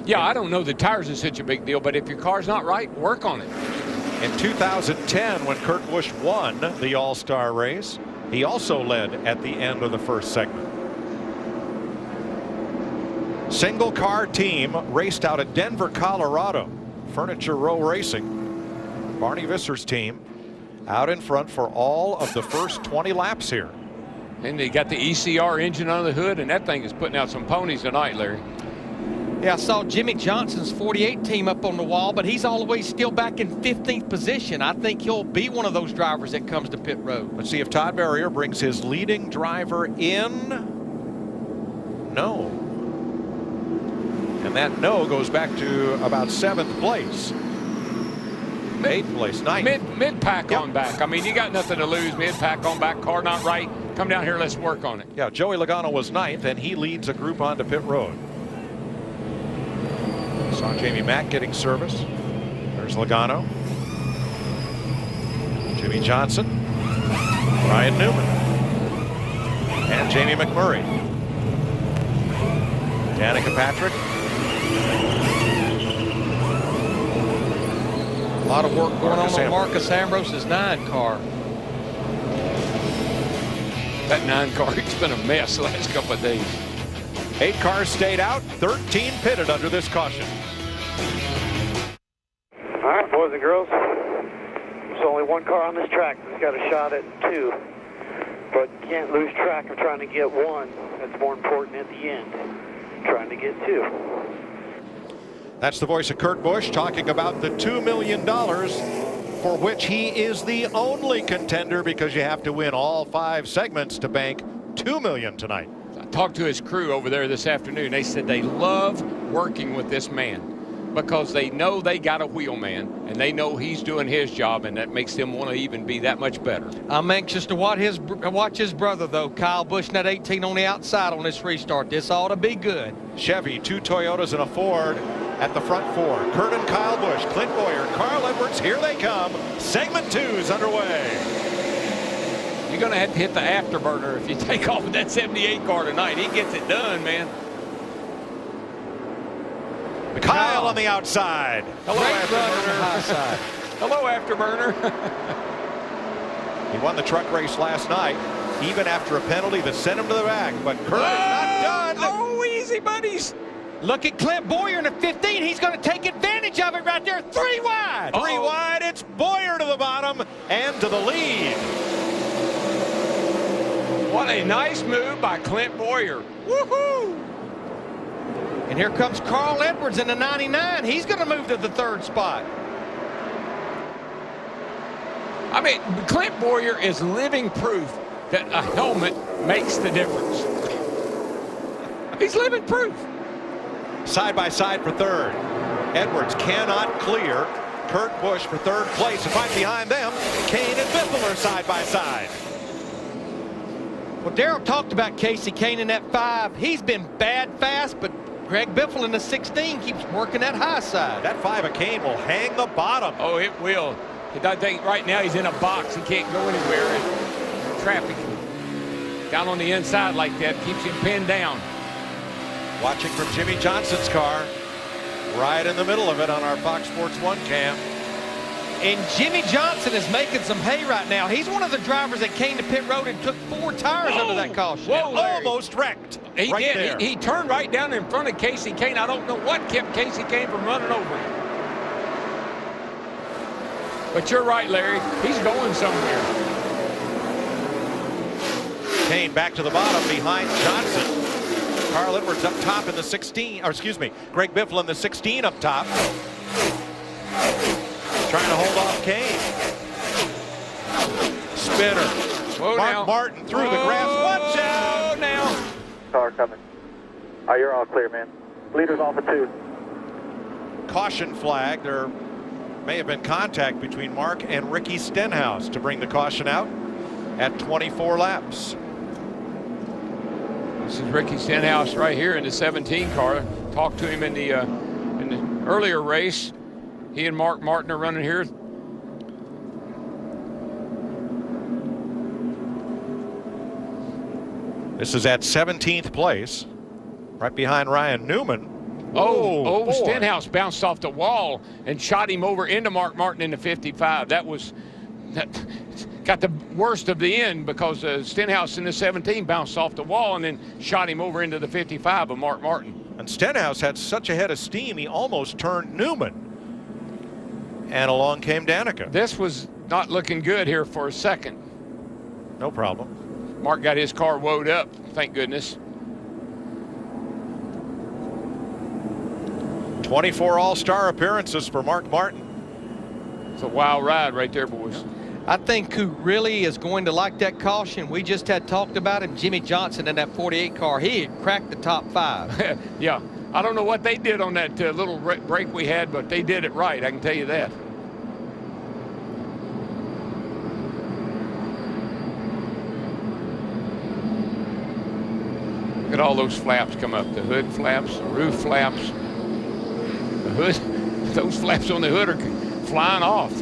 Yeah, I don't know the tires is such a big deal, but if your car's not right, work on it. In 2010, when Kurt Busch won the All-Star race, he also led at the end of the first segment. Single car team raced out of Denver, Colorado. Furniture Row Racing, Barney Visser's team, out in front for all of the first 20 laps here. And they got the ECR engine on the hood, and that thing is putting out some ponies tonight, Larry. Yeah, I saw Jimmy Johnson's 48 team up on the wall, but he's always still back in 15th position. I think he'll be one of those drivers that comes to pit road. Let's see if Todd Berrier brings his leading driver in. No. And that no goes back to about 7th place. 8th place, 9th. Mid-pack on back. I mean, you got nothing to lose. Mid-pack on back, car not right. Come down here, let's work on it. Yeah, Joey Logano was 9th, and he leads a group onto pit road. Saw Jamie Mack getting service. There's Logano. Jimmy Johnson. Ryan Newman. And Jamie McMurray. Danica Patrick. A lot of work going on Marcus Ambrose's 9 car. That 9 car, it's been a mess the last couple of days. 8 cars stayed out, 13 pitted under this caution. All right, boys and girls. There's only one car on this track that's got a shot at 2. But you can't lose track of trying to get 1. That's more important at the end. Trying to get 2. That's the voice of Kurt Busch talking about the $2 million for which he is the only contender, because you have to win all 5 segments to bank $2 million tonight. I talked to his crew over there this afternoon. They said they love working with this man because they know they got a wheelman and they know he's doing his job, and that makes them want to even be that much better. I'm anxious to watch his brother, though, Kyle Busch, in that 18 on the outside on this restart. This ought to be good. Chevy, 2 Toyotas and a Ford at the front 4. Kurt and Kyle Busch, Clint Boyer, Carl Edwards, here they come. Segment 2 is underway. You're going to have to hit the afterburner if you take off with that 78 car tonight. He gets it done, man. Kyle on the outside. Hello, afterburner. Hello, afterburner. He won the truck race last night, even after a penalty that sent him to the back. But Kurt is not done. Oh, easy, buddies. Look at Clint Boyer in the 15. He's going to take advantage of it right there. 3 wide. 3 wide. It's Boyer to the bottom and to the lead. What a nice move by Clint Boyer. Woohoo! And here comes Carl Edwards in the 99. He's going to move to the 3rd spot. I mean, Clint Boyer is living proof that a helmet makes the difference. He's living proof. Side by side for 3rd. Edwards cannot clear Kurt Busch for 3rd place. And right behind them, Kane and Biffle are side by side. Well, Darrell talked about Casey Kane in that 5. He's been bad fast, but Greg Biffle in the 16 keeps working that high side. That 5 of Kane will hang the bottom. Oh, it will. I think right now he's in a box. He can't go anywhere. And traffic down on the inside like that keeps him pinned down. Watching from Jimmy Johnson's car, right in the middle of it on our Fox Sports 1 cam. And Jimmy Johnson is making some hay right now. He's one of the drivers that came to pit road and took 4 tires under that caution. Whoa, almost wrecked. He right did. There. He turned right down in front of Casey Kane. I don't know what kept Casey Kane from running over him. But you're right, Larry. He's going somewhere. Kane back to the bottom behind Johnson. Carl Edwards up top in the 16, or excuse me, Greg Biffle in the 16 up top. Trying to hold off Kane. Spinner. Whoa, Mark now. Martin through the grass. Watch out! Now. Car coming. Oh, you're all clear, man. Leader's off at 2. Caution flag. There may have been contact between Mark and Ricky Stenhouse to bring the caution out at 24 laps. This is Ricky Stenhouse right here in the 17 car. Talked to him in the earlier race. He and Mark Martin are running here. This is at 17th place, right behind Ryan Newman. Oh, Stenhouse bounced off the wall and shot him over into Mark Martin in the 55. That got the worst of the end because Stenhouse in the 17 bounced off the wall and then shot him over into the 55 of Mark Martin. And Stenhouse had such a head of steam, he almost turned Newman. And along came Danica. This was not looking good here for a second. No problem. Mark got his car woed up, thank goodness. 24 All-Star appearances for Mark Martin. It's a wild ride right there, boys. I think who really is going to like that caution, we just had talked about him, Jimmy Johnson in that 48 car. He had cracked the top 5. Yeah, I don't know what they did on that little break we had, but they did it right, I can tell you that. Look at all those flaps come up, the hood flaps, the roof flaps. The hood, those flaps on the hood are flying off.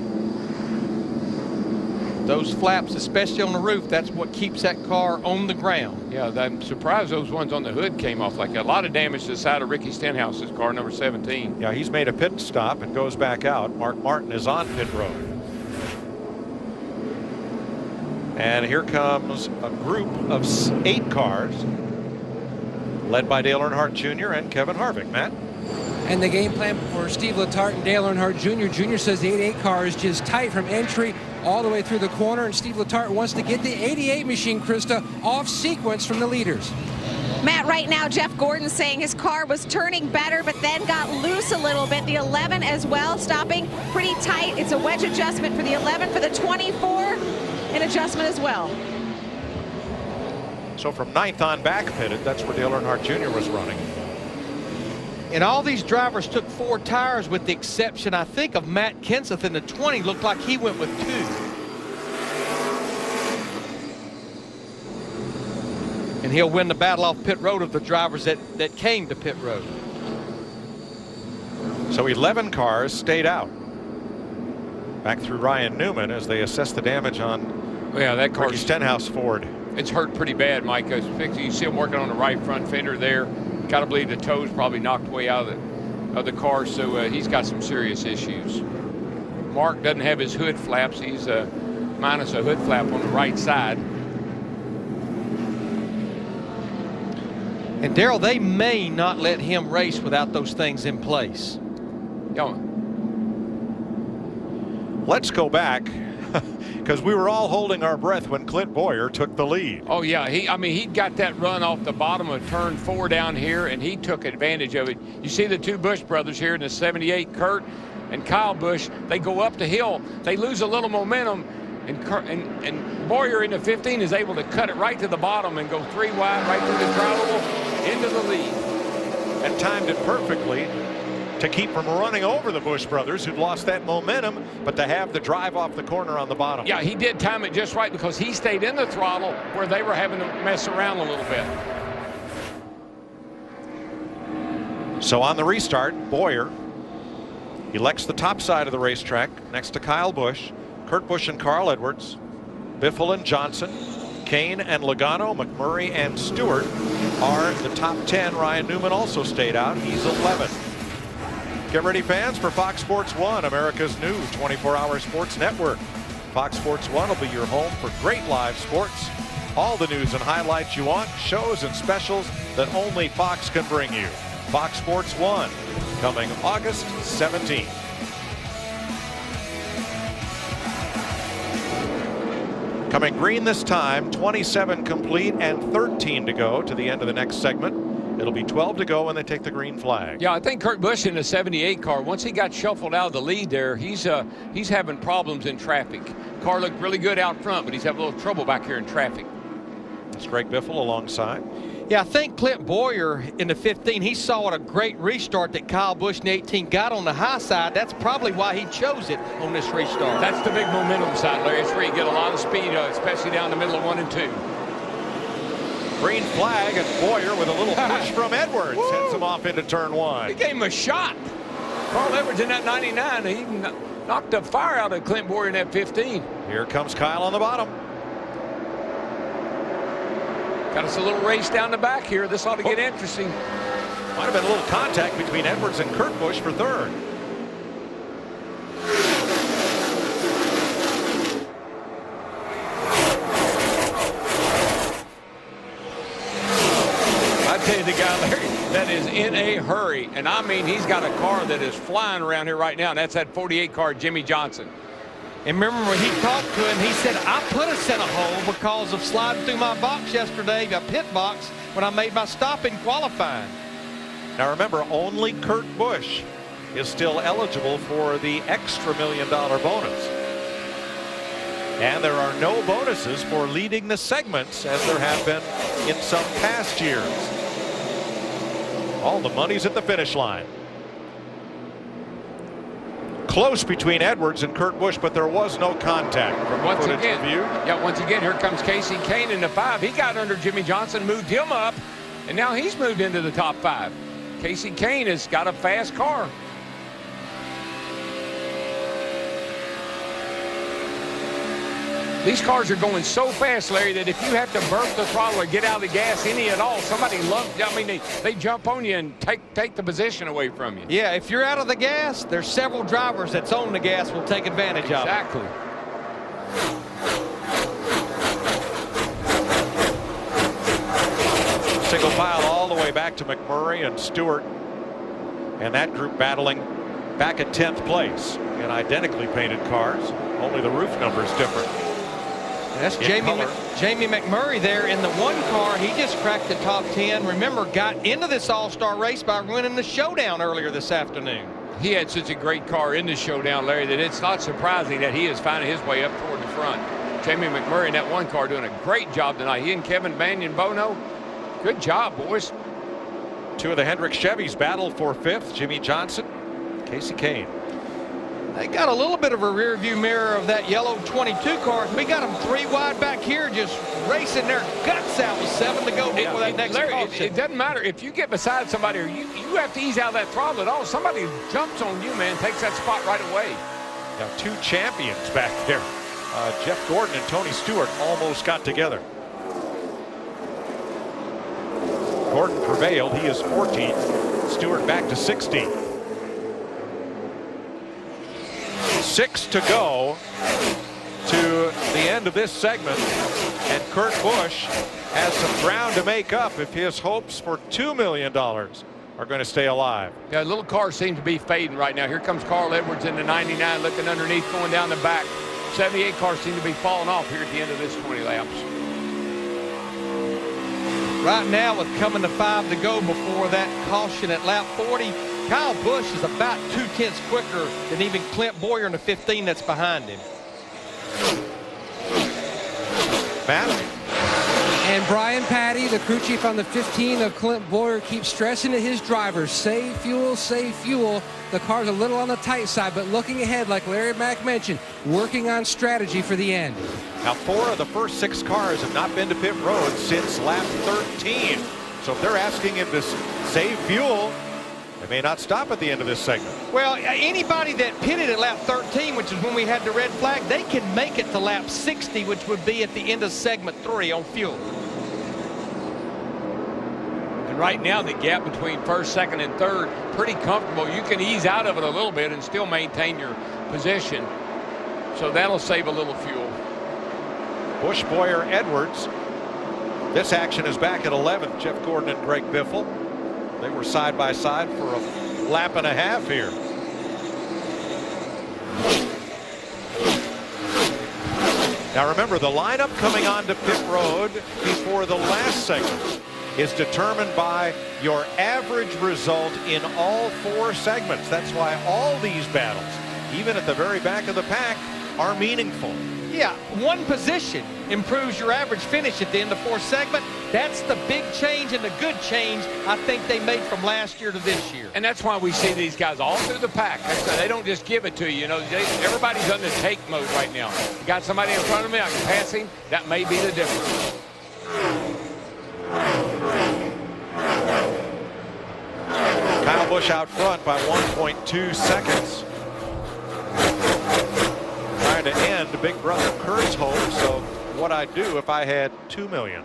Those flaps, especially on the roof, that's what keeps that car on the ground. Yeah, I'm surprised those ones on the hood came off like that. A lot of damage to the side of Ricky Stenhouse's car, number 17. Yeah, he's made a pit stop and goes back out. Mark Martin is on pit road. And here comes a group of 8 cars, led by Dale Earnhardt Jr. and Kevin Harvick. Matt? And the game plan for Steve Letarte and Dale Earnhardt Jr. Jr. says the 88 car is just tight from entry all the way through the corner, and Steve Letarte wants to get the 88 machine, Krista, off sequence from the leaders. Matt, right now, Jeff Gordon saying his car was turning better, but then got loose a little bit. The 11 as well, stopping pretty tight. It's a wedge adjustment for the 11. For the 24, an adjustment as well. So from 9th on back pitted, that's where Dale Earnhardt Jr. was running. And all these drivers took 4 tires with the exception, I think, of Matt Kenseth in the 20. Looked like he went with 2. And he'll win the battle off pit road of the drivers that came to pit road. So 11 cars stayed out. Back through Ryan Newman as they assess the damage on that car. Ricky Stenhouse Ford. It's hurt pretty bad, Mike. You see him working on the right front fender there. Got to believe the toes probably knocked way out of the car, so he's got some serious issues. Mark doesn't have his hood flaps. He's minus a hood flap on the right side. And Darrell, they may not let him race without those things in place. Yeah. Let's go back, because we were all holding our breath when Clint Boyer took the lead. Oh yeah, he got that run off the bottom of turn 4 down here, and he took advantage of it. You see the 2 Busch brothers here in the 78, Kurt and Kyle Busch. They go up the hill, they lose a little momentum, and Boyer in the 15 is able to cut it right to the bottom and go 3 wide right through the drivable into the lead. And timed it perfectly to keep from running over the Busch brothers, who'd lost that momentum, but to have the drive off the corner on the bottom. Yeah, he did time it just right because he stayed in the throttle where they were having to mess around a little bit. So on the restart, Boyer elects the top side of the racetrack next to Kyle Busch, Kurt Busch and Carl Edwards, Biffle and Johnson, Kane and Logano, McMurray and Stewart are the top 10. Ryan Newman also stayed out. He's 11. Get ready, fans, for Fox Sports 1, America's new 24-hour sports network. Fox Sports 1 will be your home for great live sports. All the news and highlights you want, shows and specials that only Fox can bring you. Fox Sports 1, coming August 17th. Coming green this time, 27 complete and 13 to go to the end of the next segment. It'll be 12 to go when they take the green flag. Yeah, I think Kurt Busch in the 78 car, once he got shuffled out of the lead there, he's having problems in traffic. Car looked really good out front, but he's having a little trouble back here in traffic. That's Greg Biffle alongside. Yeah, I think Clint Boyer in the 15, he saw what a great restart that Kyle Busch in the 18 got on the high side. That's probably why he chose it on this restart. That's the big momentum side, Larry. It's where you get a lot of speed, especially down the middle of 1 and 2. Green flag, and Boyer with a little push from Edwards sends him off into turn 1. He gave him a shot. Carl Edwards in that 99, he knocked the fire out of Clint Boyer in that 15. Here comes Kyle on the bottom. Got us a little race down the back here. This ought to get interesting. Might have been a little contact between Edwards and Kurt Busch for third. I tell you, the guy, Larry, that is in a hurry. And I mean, he's got a car that is flying around here right now, and that's that 48 car, Jimmy Johnson. And remember when he talked to him, he said, I put us in a hole because of sliding through my box yesterday, a pit box, when I made my stop in qualifying. Now remember, only Kurt Busch is still eligible for the extra $1 million bonus. And there are no bonuses for leading the segments as there have been in some past years. All the money's at the finish line. Close between Edwards and Kurt Busch, but there was no contact from once footage again, review. Yeah, once again, here comes Casey Kane in the 5. He got under Jimmy Johnson, moved him up, and now he's moved into the top 5. Casey Kane has got a fast car. These cars are going so fast, Larry, that if you have to burp the throttle or get out of the gas any at all, somebody they jump on you and take the position away from you. Yeah, if you're out of the gas, there's several drivers that's on the gas will take advantage of it. Exactly. Single file all the way back to McMurray and Stewart, and that group battling back at 10th place in identically painted cars. Only the roof number is different. That's Jamie McMurray there in the one car. He just cracked the top 10. Remember, got into this all-star race by winning the showdown earlier this afternoon. He had such a great car in the showdown, Larry, that it's not surprising that he is finding his way up toward the front. Jamie McMurray in that one car doing a great job tonight. He and Kevin Banyan Bono, good job, boys. Two of the Hendrick Chevys battled for 5th. Jimmy Johnson, Casey Kane. They got a little bit of a rear view mirror of that yellow 22 car. We got them 3 wide back here just racing their guts out with 7 to go before that next Larry, caution. it doesn't matter. If you get beside somebody or you have to ease out of that throttle at all, somebody jumps on you, man, takes that spot right away. Now 2 champions back there. Jeff Gordon and Tony Stewart almost got together. Gordon prevailed. He is 14th. Stewart back to 16th. 6 to go to the end of this segment, and Kurt Busch has some ground to make up if his hopes for $2 million are going to stay alive. Yeah, little car seems to be fading right now. Here comes Carl Edwards in the 99 looking underneath, going down the back. 78 cars seem to be falling off here at the end of this 20 laps. Right now, with coming to 5 to go before that caution at lap 40, Kyle Busch is about 2/10 quicker than even Clint Boyer in the 15 that's behind him. Matt? And Brian Patty, the crew chief on the 15 of Clint Boyer, keeps stressing to his drivers, save fuel, save fuel. The car's a little on the tight side, but looking ahead, like Larry Mack mentioned, working on strategy for the end. Now 4 of the first 6 cars have not been to pit road since lap 13. So if they're asking him to save fuel, they may not stop at the end of this segment. Well, anybody that pitted at lap 13, which is when we had the red flag, they can make it to lap 60, which would be at the end of segment 3 on fuel. And right now, the gap between first, second, and third, pretty comfortable. You can ease out of it a little bit and still maintain your position. So that'll save a little fuel. Busch, Boyer, Edwards. This action is back at 11th. Jeff Gordon and Greg Biffle. They were side by side for a lap and a half here. Now remember, the lineup coming onto pit road before the last segment is determined by your average result in all 4 segments. That's why all these battles, even at the very back of the pack, are meaningful. Yeah, 1 position improves your average finish at the end of 4 segment. That's the big change and the good change I think they made from last year to this year. And that's why we see these guys all through the pack. They don't just give it to you. You know, everybody's under take mode right now. You got somebody in front of me, I can pass him. That may be the difference. Kyle Busch out front by 1.2 seconds. Trying to end Big Brother Kurt's hopes of what I'd do if I had $2 million.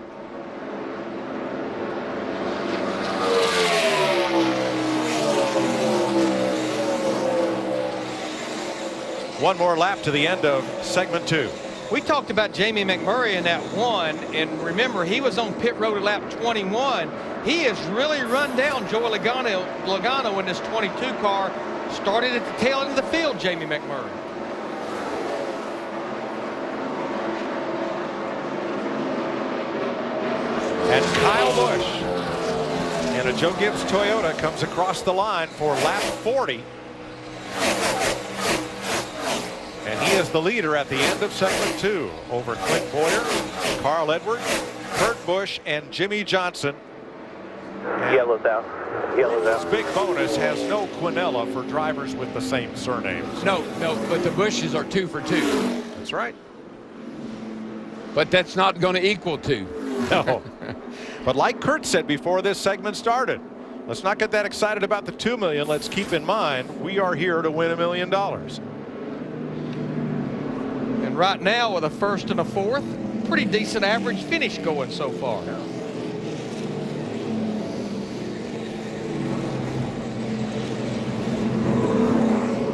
One more lap to the end of segment 2. We talked about Jamie McMurray in that 1, and remember, he was on pit road at lap 21. He has really run down Joey Logano in this 22 car. Started at the tail end of the field, Jamie McMurray. And Kyle Busch in a Joe Gibbs Toyota comes across the line for lap 40. And he is the leader at the end of segment 2 over Clint Boyer, Carl Edwards, Kurt Busch, and Jimmy Johnson. And Yellow's out. Yellow's this out. big bonus has no quinella for drivers with the same surnames. No, but the Bushes are 2 for 2. That's right. But that's not going to equal 2. No. But like Kurt said before this segment started, let's not get that excited about the $2 million. Let's keep in mind we are here to win $1 million. And And right now with a first and a fourth, pretty decent average finish going so far.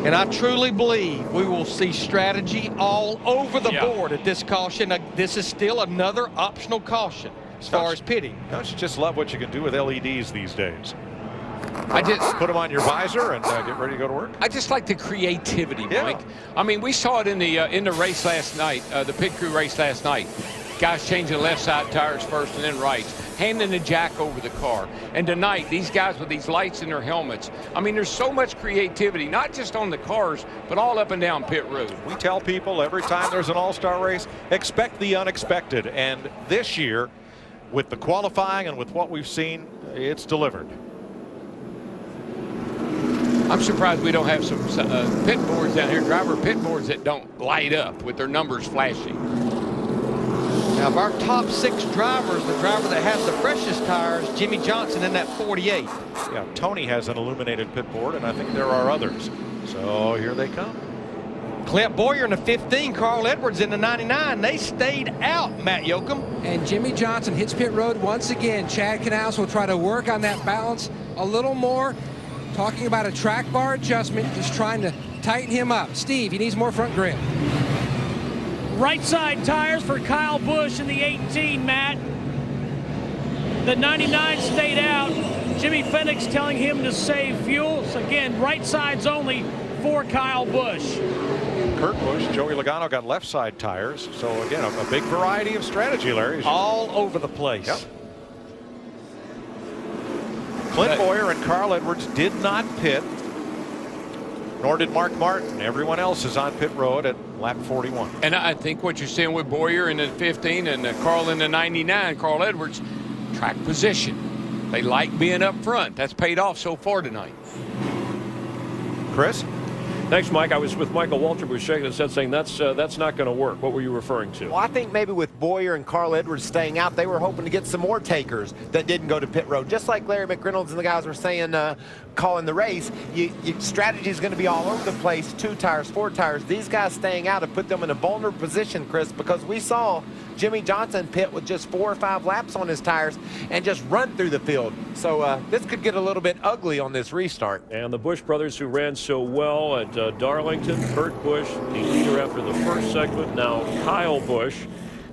And I truly believe we will see strategy all over the board at this caution. This is still another optional caution as far as pitting. Don't you just love what you can do with LEDs these days? I just put them on your visor and get ready to go to work. I just like the creativity, Mike. I mean, we saw it in the race last night, the pit crew race last night. Guys changing left side tires first and then right, handing the jack over the car. And tonight, these guys with these lights in their helmets. I mean, there's so much creativity, not just on the cars, but all up and down pit road. We tell people every time there's an all-star race, expect the unexpected. And this year, with the qualifying and with what we've seen, it's delivered. I'm surprised we don't have some pit boards down here, driver pit boards that don't light up with their numbers flashing. Now, of our top 6 drivers, the driver that has the freshest tires, Jimmy Johnson in that 48. Yeah, Tony has an illuminated pit board, and I think there are others. So here they come. Clint Boyer in the 15, Carl Edwards in the 99. They stayed out, Matt Yoakum. And Jimmy Johnson hits pit road once again. Chad Canals will try to work on that balance a little more. Talking about a track bar adjustment, just trying to tighten him up. Steve, he needs more front grip. Right side tires for Kyle Busch in the 18, Matt. The 99 stayed out. Jimmy Phoenix telling him to save fuel. So again, right sides only for Kyle Busch. Kurt Busch, Joey Logano got left side tires. So again, a big variety of strategy, Larry. All over the place. Yep. Clint Boyer and Carl Edwards did not pit, nor did Mark Martin. Everyone else is on pit road at lap 41. And I think what you're seeing with Boyer in the 15 and Carl in the 99, Carl Edwards, track position. They like being up front. That's paid off so far tonight. Chris? Thanks, Mike. I was with Michael Waltrip, who was shaking his head saying that's not going to work. What were you referring to? Well, I think maybe with Boyer and Carl Edwards staying out, they were hoping to get some more takers that didn't go to pit road. Just like Larry McReynolds and the guys were saying, calling the race, your strategy is going to be all over the place. 2 tires, 4 tires. These guys staying out have put them in a vulnerable position, Chris, because we saw Jimmy Johnson pit with just 4 or 5 laps on his tires and just run through the field. So this could get a little bit ugly on this restart. And the Busch brothers who ran so well at Darlington, Kurt Busch, the leader after the first segment, now Kyle Busch.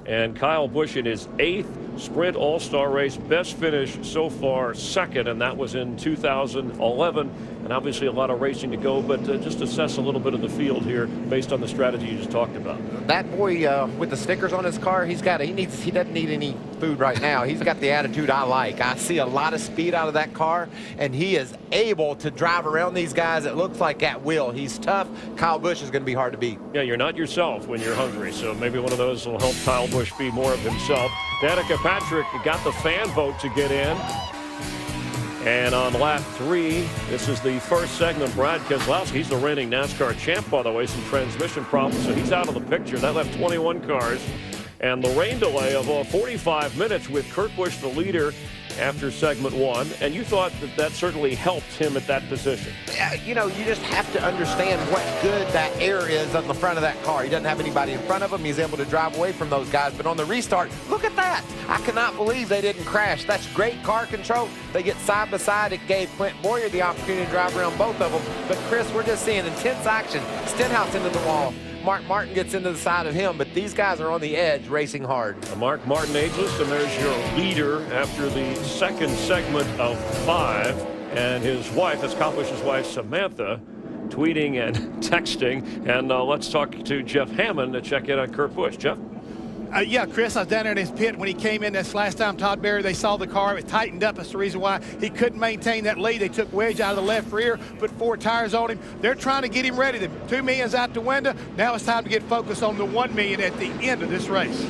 And Kyle Busch in his 8th Sprint All-Star race, best finish so far, 2nd, and that was in 2011. And obviously a lot of racing to go, but just assess a little bit of the field here based on the strategy you just talked about. That boy with the stickers on his car, he doesn't need any food right now. He's got the attitude I like. I see a lot of speed out of that car, and he is able to drive around these guys, it looks like, at will. He's tough. Kyle Busch is going to be hard to beat. Yeah, you're not yourself when you're hungry, so maybe one of those will help Kyle Busch be more of himself. Danica Patrick got the fan vote to get in. And on lap 3, this is the first segment. Brad Keselowski, he's the reigning NASCAR champ, by the way, some transmission problems, so he's out of the picture. That left 21 cars. And the rain delay of 45 minutes with Kurt Busch the leader after segment 1. And you thought that certainly helped him at that position. Yeah, you know, you just have to understand what good that air is on the front of that car. He doesn't have anybody in front of him. He's able to drive away from those guys. But on the restart, look at that. I cannot believe they didn't crash. That's great car control. They get side by side. It gave Clint Boyer the opportunity to drive around both of them. But, Chris, we're just seeing intense action. Stenhouse into the wall. Mark Martin gets into the side of him, but these guys are on the edge racing hard. Mark Martin ageless, and there's your leader after the second segment of 5. And his wife, that's Kyle Busch's wife, Samantha, tweeting and texting. And let's talk to Jeff Hammond to check in on Kurt Busch. Jeff? Yeah, Chris, I was down there in his pit when he came in this last time. Todd Berry, they saw the car. It tightened up. That's the reason why he couldn't maintain that lead. They took wedge out of the left rear, put 4 tires on him. They're trying to get him ready. The $2 million's out the window. Now it's time to get focused on the $1 million at the end of this race.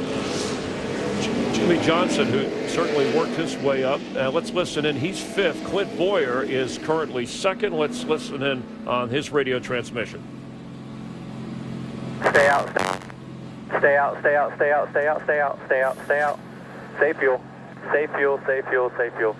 Jimmy Johnson, who certainly worked his way up. Let's listen in. He's 5th. Clint Boyer is currently 2nd. Let's listen in on his radio transmission. Stay out. Stay out, stay out, stay out, stay out, stay out, stay out, stay out. Save fuel. Save fuel, save fuel, save fuel.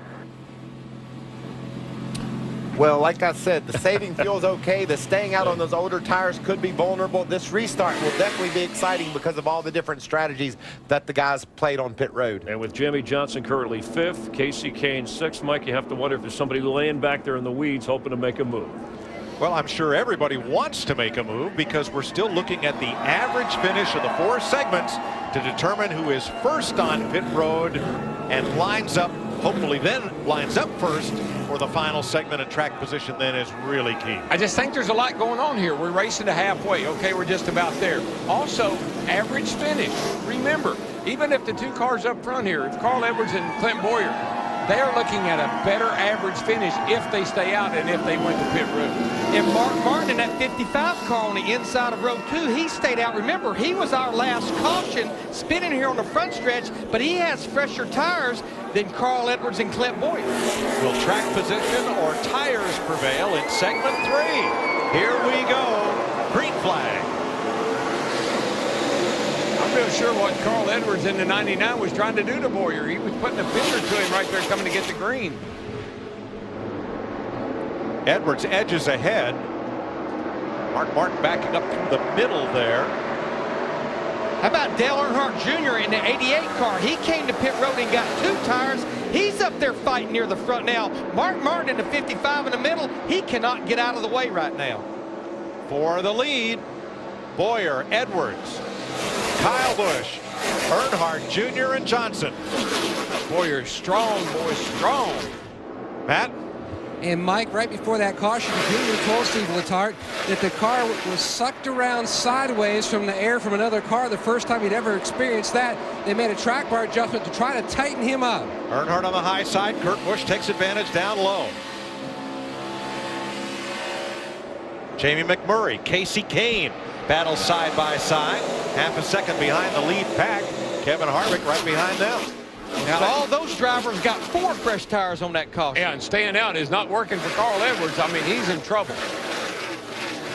Well, like I said, the saving fuel is okay. The staying out on those older tires could be vulnerable. This restart will definitely be exciting because of all the different strategies that the guys played on pit road. And with Jimmie Johnson currently 5th, Casey Kane 6th, Mike, you have to wonder if there's somebody laying back there in the weeds hoping to make a move. Well, I'm sure everybody wants to make a move because we're still looking at the average finish of the 4 segments to determine who is first on pit road and lines up, hopefully then lines up first for the final segment, and track position then is really key. I just think there's a lot going on here. We're racing to halfway. Okay, we're just about there. Also, average finish. Remember, even if the 2 cars up front here, if Carl Edwards and Clint Boyer, they are looking at a better average finish if they stay out and if they went to pit road. And Mark Martin in that 55 car on the inside of row 2, he stayed out. Remember, he was our last caution spinning here on the front stretch, but he has fresher tires than Carl Edwards and Clint Boyer. Will track position or tires prevail in segment 3? Here we go. Green flag. I'm real sure what Carl Edwards in the 99 was trying to do to Boyer. He was putting a finger to him right there coming to get the green. Edwards edges ahead. Mark Martin backing up through the middle there. How about Dale Earnhardt Jr. in the 88 car? He came to pit road and got 2 tires. He's up there fighting near the front now. Mark Martin in the 55 in the middle. He cannot get out of the way right now. For the lead, Boyer, Edwards, Kyle Busch, Earnhardt Jr. and Johnson. Boyer strong, boy, strong. Matt? And Mike, right before that caution, Junior told Steve Letarte that the car was sucked around sideways from the air from another car the first time he'd ever experienced that. They made a track bar adjustment to try to tighten him up. Earnhardt on the high side. Kurt Busch takes advantage down low. Jamie McMurray, Casey Kane battle side by side. Half a second behind the lead pack. Kevin Harvick right behind them. Now, all those drivers got 4 fresh tires on that caution. Yeah, and staying out is not working for Carl Edwards. I mean, he's in trouble.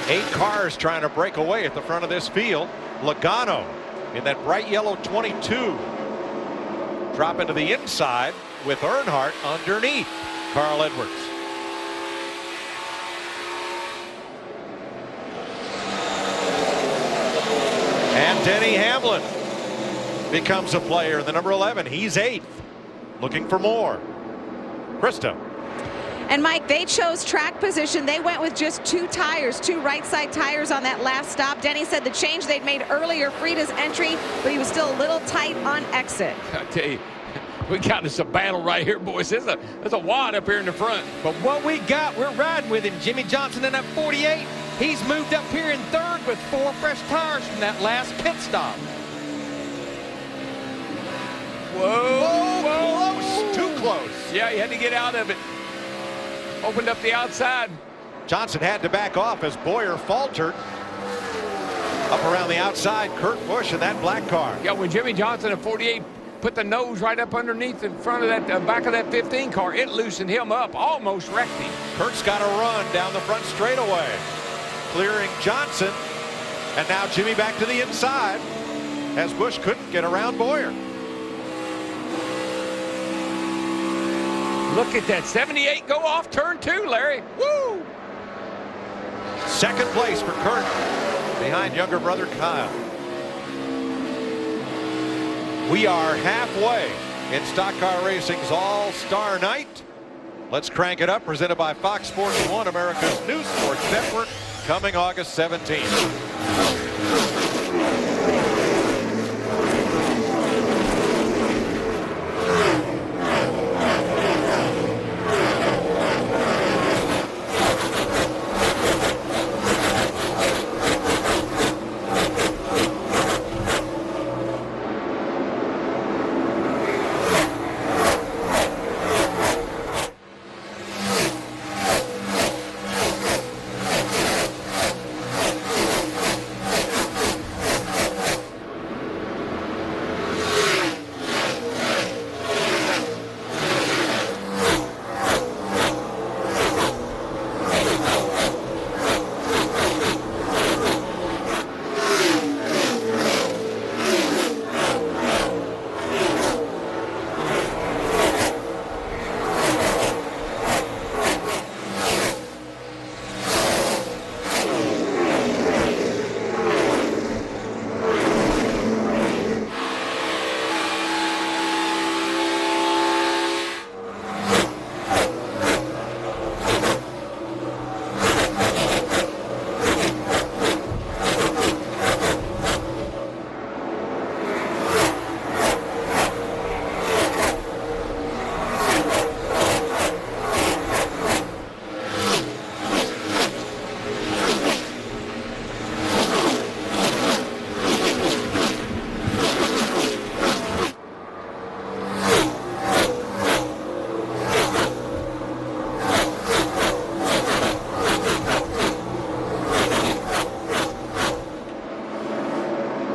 8 cars trying to break away at the front of this field. Logano in that bright yellow 22. Drop into the inside with Earnhardt underneath Carl Edwards. And Denny Hamlin becomes a player, the number 11. He's 8th, looking for more. Krista. And Mike, they chose track position. They went with just 2 tires, 2 right side tires on that last stop. Denny said the change they'd made earlier freed his entry, but he was still a little tight on exit. I tell you, we got us a battle right here, boys. There's a wad up here in the front. But what we got, we're riding with him. Jimmie Johnson in that 48. He's moved up here in 3rd with 4 fresh tires from that last pit stop. Whoa, close, too close. Yeah, he had to get out of it. Opened up the outside. Johnson had to back off as Boyer faltered. Up around the outside, Kurt Busch in that black car. Yeah, when Jimmie Johnson at 48 put the nose right up underneath in front of that back of that 15 car, it loosened him up, almost wrecked him. Kurt's got a run down the front straightaway, clearing Johnson. And now Jimmy back to the inside as Busch couldn't get around Boyer. Look at that 78 go off turn 2, Larry. Woo! Second place for Kurt behind younger brother Kyle. We are halfway in Stock Car Racing's All-Star Night. Let's crank it up. Presented by Fox Sports 1, America's new sports network, coming August 17th.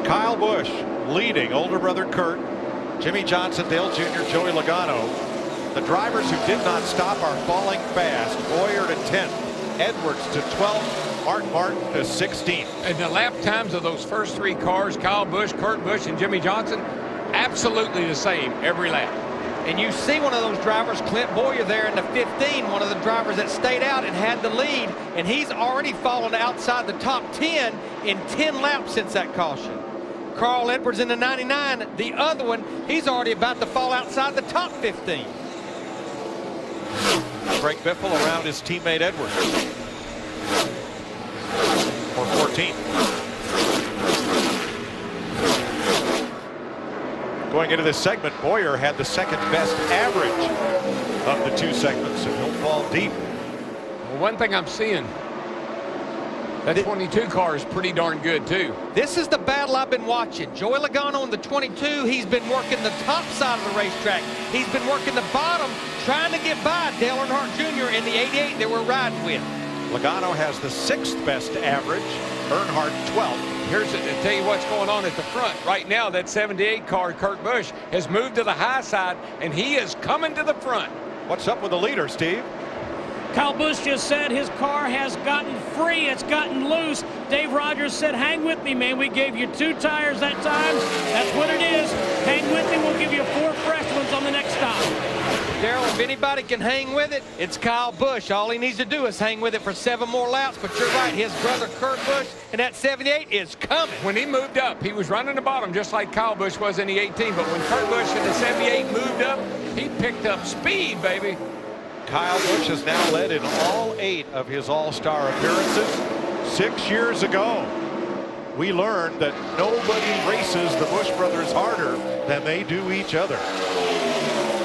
Kyle Busch leading older brother Kurt, Jimmy Johnson, Dale Jr., Joey Logano. The drivers who did not stop are falling fast. Boyer to 10th, Edwards to 12th, Mark Martin to 16th. And the lap times of those first 3 cars, Kyle Busch, Kurt Busch, and Jimmy Johnson, absolutely the same every lap. And you see one of those drivers, Clint Boyer, there in the 15, one of the drivers that stayed out and had the lead, and he's already fallen outside the top 10 in 10 laps since that caution. Carl Edwards in the 99, the other one, he's already about to fall outside the top 15. Greg Biffle around his teammate Edwards. For 14th. Going into this segment, Boyer had the second best average of the 2 segments, and he'll fall deep. Well, one thing I'm seeing, that 22 car is pretty darn good, too. This is the battle I've been watching. Joey Logano in the 22, he's been working the top side of the racetrack. He's been working the bottom, trying to get by Dale Earnhardt Jr. in the 88 that we're riding with. Logano has the 6th best average, Earnhardt 12th. Here's to tell you what's going on at the front. Right now, that 78 car, Kurt Busch, has moved to the high side, and he is coming to the front. What's up with the leader, Steve? Kyle Busch just said his car has gotten free. It's gotten loose. Dave Rogers said, hang with me, man. We gave you 2 tires that time. That's what it is. Hang with me. We'll give you 4 fresh ones on the next stop. Daryl, if anybody can hang with it, it's Kyle Busch. All he needs to do is hang with it for 7 more laps. But you're right, his brother Kurt Busch in that 78 is coming. When he moved up, he was running the bottom just like Kyle Busch was in the 18. But when Kurt Busch in the 78 moved up, he picked up speed, baby. Kyle Busch has now led in all 8 of his All-Star appearances. 6 years ago, we learned that nobody races the Busch brothers harder than they do each other.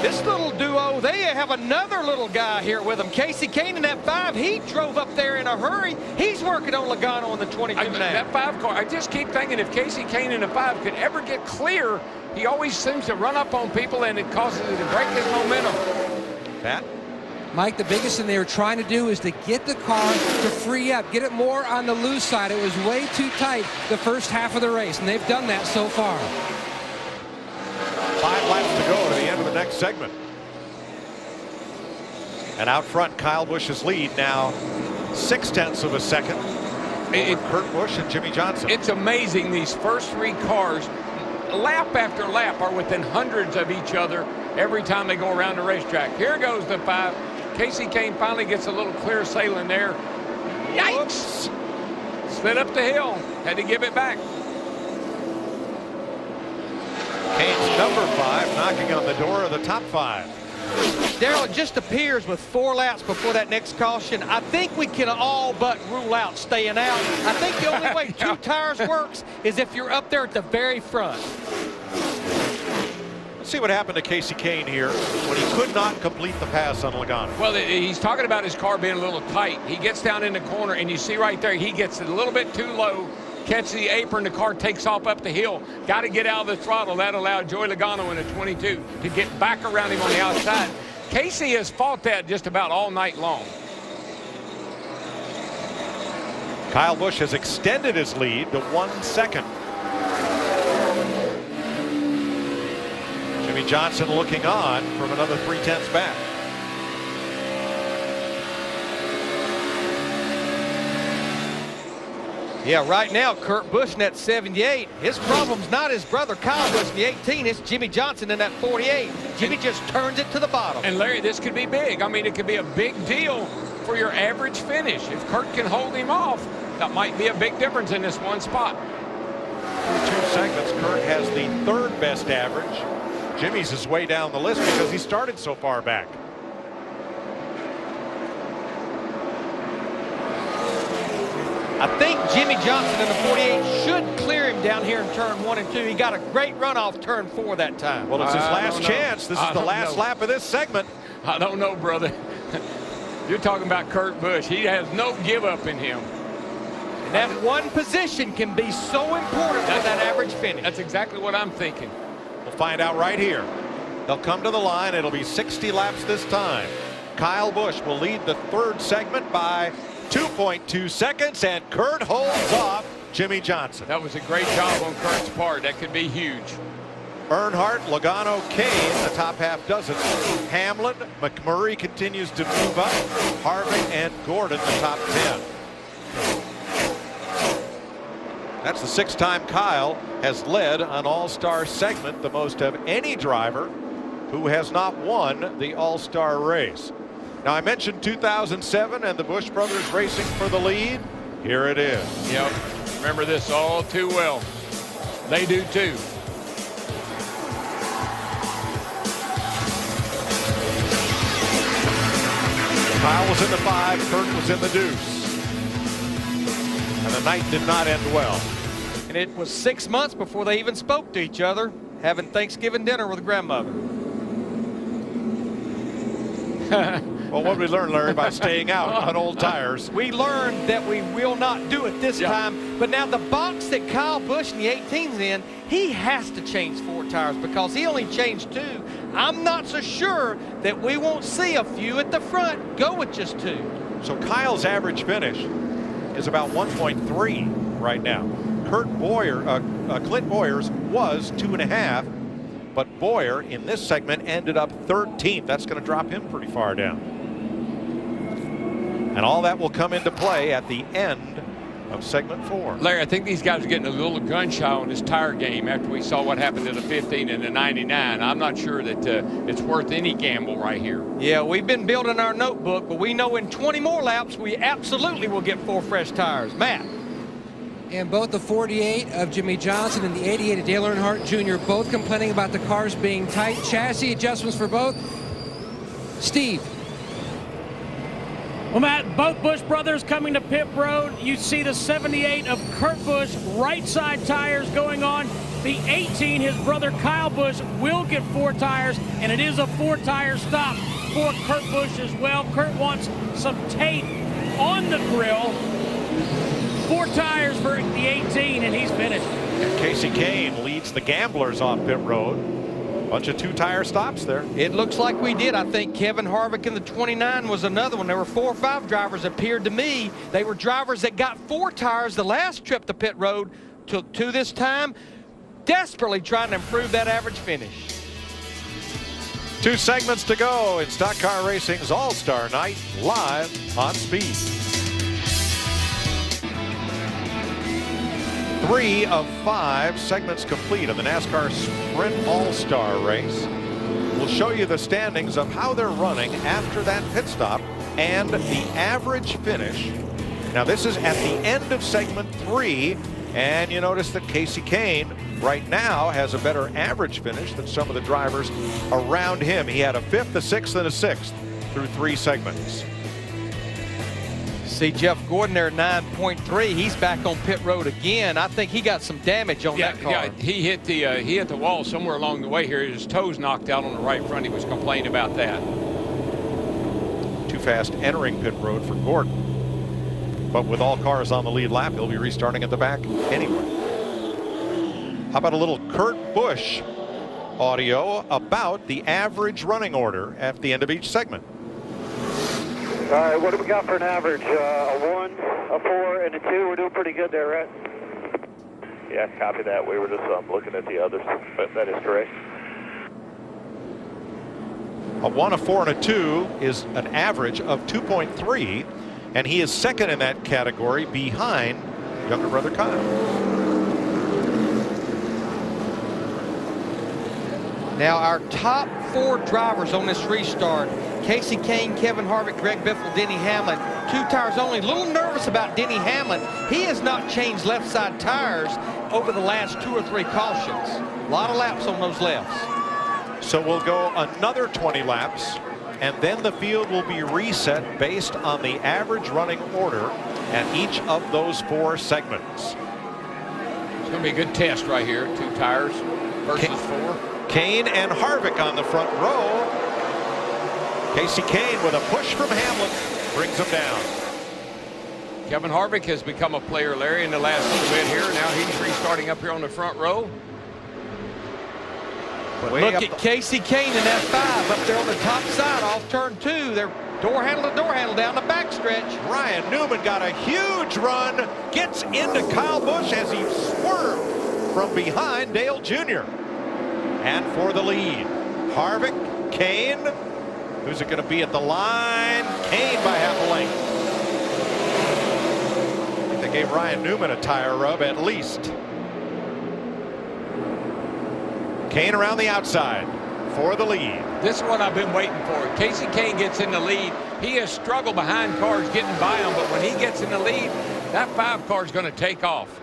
This little duo, they have another little guy here with them. Casey Kane in that 5, he drove up there in a hurry. He's working on Logano in the 22 now. That 5 car, I just keep thinking if Casey Kane in a 5 could ever get clear, he always seems to run up on people and it causes it to break his momentum. Pat? Mike, the biggest thing they were trying to do is to get the car to free up, get it more on the loose side. It was way too tight the first half of the race, and they've done that so far. 5 laps to go to the end of the next segment. And out front, Kyle Busch's lead now 0.6 of a second over Kurt Busch and Jimmy Johnson. It's amazing these first 3 cars, lap after lap, are within hundreds of each other every time they go around the racetrack. Here goes the 5. Casey Kane finally gets a little clear sailing there. Yikes! Slid up the hill. Had to give it back. Kane's number 5 knocking on the door of the top 5. Daryl, it just appears with 4 laps before that next caution, I think we can all but rule out staying out. I think the only way 2 tires works is if you're up there at the very front. Let's see what happened to Casey Kane here when he could not complete the pass on Logano. Well, he's talking about his car being a little tight. He gets down in the corner, and you see right there, he gets it a little bit too low, catches the apron, the car takes off up the hill. Got to get out of the throttle. That allowed Joey Logano in the 22 to get back around him on the outside. Casey has fought that just about all night long. Kyle Busch has extended his lead to 1 second. Jimmy Johnson looking on from another 0.3 back. Yeah, right now, Kurt Busch in that 78, his problem's not his brother Kyle Busch in the 18, it's Jimmy Johnson in that 48. Jimmy just turns it to the bottom. And Larry, this could be big. I mean, it could be a big deal for your average finish. If Kurt can hold him off, that might be a big difference in this one spot. Through 2 segments, Kurt has the 3rd best average. Jimmy's is way down the list because he started so far back. I think Jimmy Johnson in the 48 should clear him down here in turn 1 and 2. He got a great run off turn 4 that time. Well, it's his last chance. This is the last lap of this segment. I don't know, brother. You're talking about Kurt Busch. He has no give up in him. And that one position can be so important for that average finish. That's exactly what I'm thinking. We'll find out right here. They'll come to the line. It'll be 60 laps this time. Kyle Busch will lead the 3rd segment by 2.2 seconds, and Kurt holds off Jimmy Johnson. That was a great job on Kurt's part. That could be huge. Earnhardt, Logano, Kane, the top half dozen. Hamlin, McMurray continues to move up. Harvick and Gordon, the top 10. That's the 6th time Kyle has led an All-Star segment, the most of any driver who has not won the All-Star race. Now, I mentioned 2007 and the Busch brothers racing for the lead. Here it is. Yep. Remember this all too well. They do too. Kyle was in the 5, Kurt was in the deuce. And the night did not end well. And it was 6 months before they even spoke to each other, having Thanksgiving dinner with grandmother. Well, what did we learn, Larry, by staying out on old tires? We learned that we will not do it this time. But now the box that Kyle Busch in the 18's in, he has to change 4 tires because he only changed 2. I'm not so sure that we won't see a few at the front go with just 2. So Kyle's average finish is about 1.3 right now. Clint Boyer's was 2.5, but Boyer in this segment ended up 13th. That's going to drop him pretty far down. And all that will come into play at the end of segment 4. Larry, I think these guys are getting a little gun shy on this tire game after we saw what happened to the 15 and the 99. I'm not sure that it's worth any gamble right here. Yeah, we've been building our notebook, but we know in 20 more laps we absolutely will get 4 fresh tires. Matt. And both the 48 of Jimmy Johnson and the 88 of Dale Earnhardt Jr. both complaining about the cars being tight. Chassis adjustments for both. Steve. Well, Matt, both Busch brothers coming to pit road. You see the 78 of Kurt Busch, right side tires going on. The 18, his brother Kyle Busch, will get 4 tires, and it is a 4-tire stop for Kurt Busch as well. Kurt wants some tape on the grill. 4 tires for the 18, and he's finished. And Casey Kane leads the Gamblers off pit road. Bunch of 2-tire stops there. It looks like we did. I think Kevin Harvick in the 29 was another one. There were 4 or 5 drivers, appeared to me. They were drivers that got 4 tires the last trip to pit road, took 2 this time, desperately trying to improve that average finish. 2 segments to go in Stock Car Racing's All-Star Night, live on Speed. 3 of 5 segments complete of the NASCAR Sprint All-Star Race. We'll show you the standings of how they're running after that pit stop and the average finish. Now, this is at the end of segment 3, and you notice that Casey Kane right now has a better average finish than some of the drivers around him. He had a 5th, a 6th, and a 6th through 3 segments. See Jeff Gordon there at 9.3. He's back on pit road again. I think he got some damage on that car. Yeah, he hit the wall somewhere along the way here. His toes knocked out on the right front. He was complaining about that. Too fast entering pit road for Gordon. But with all cars on the lead lap, he'll be restarting at the back anyway. How about a little Kurt Busch audio about the average running order at the end of each segment? All right, what do we got for an average? A 1, a 4, and a 2. We're doing pretty good there, right? Yeah, copy that. We were just looking at the others, but that is correct. A 1, a 4, and a 2 is an average of 2.3, and he is second in that category behind younger brother Kyle. Now, our top 4 drivers on this restart, Casey Kane, Kevin Harvick, Greg Biffle, Denny Hamlin, 2 tires only. A little nervous about Denny Hamlin. He has not changed left side tires over the last 2 or 3 cautions. A lot of laps on those lefts. So we'll go another 20 laps, and then the field will be reset based on the average running order at each of those 4 segments. It's going to be a good test right here. 2 tires versus 4. Kane and Harvick on the front row. Casey Kane with a push from Hamlin brings him down. Kevin Harvick has become a player, Larry, in the last little bit here. Now he's restarting up here on the front row. But look at Casey Kane in that 5 up there on the top side off turn 2. They're Door handle to door handle down the backstretch. Ryan Newman got a huge run, gets into Kyle Busch as he swerved from behind Dale Jr. And for the lead, Harvick, Kane. Who's it going to be at the line? Kane by half a length. I think they gave Ryan Newman a tire rub at least. Kane around the outside for the lead. This is what I've been waiting for. Casey Kane gets in the lead. He has struggled behind cars getting by him, but when he gets in the lead, that 5 car is going to take off.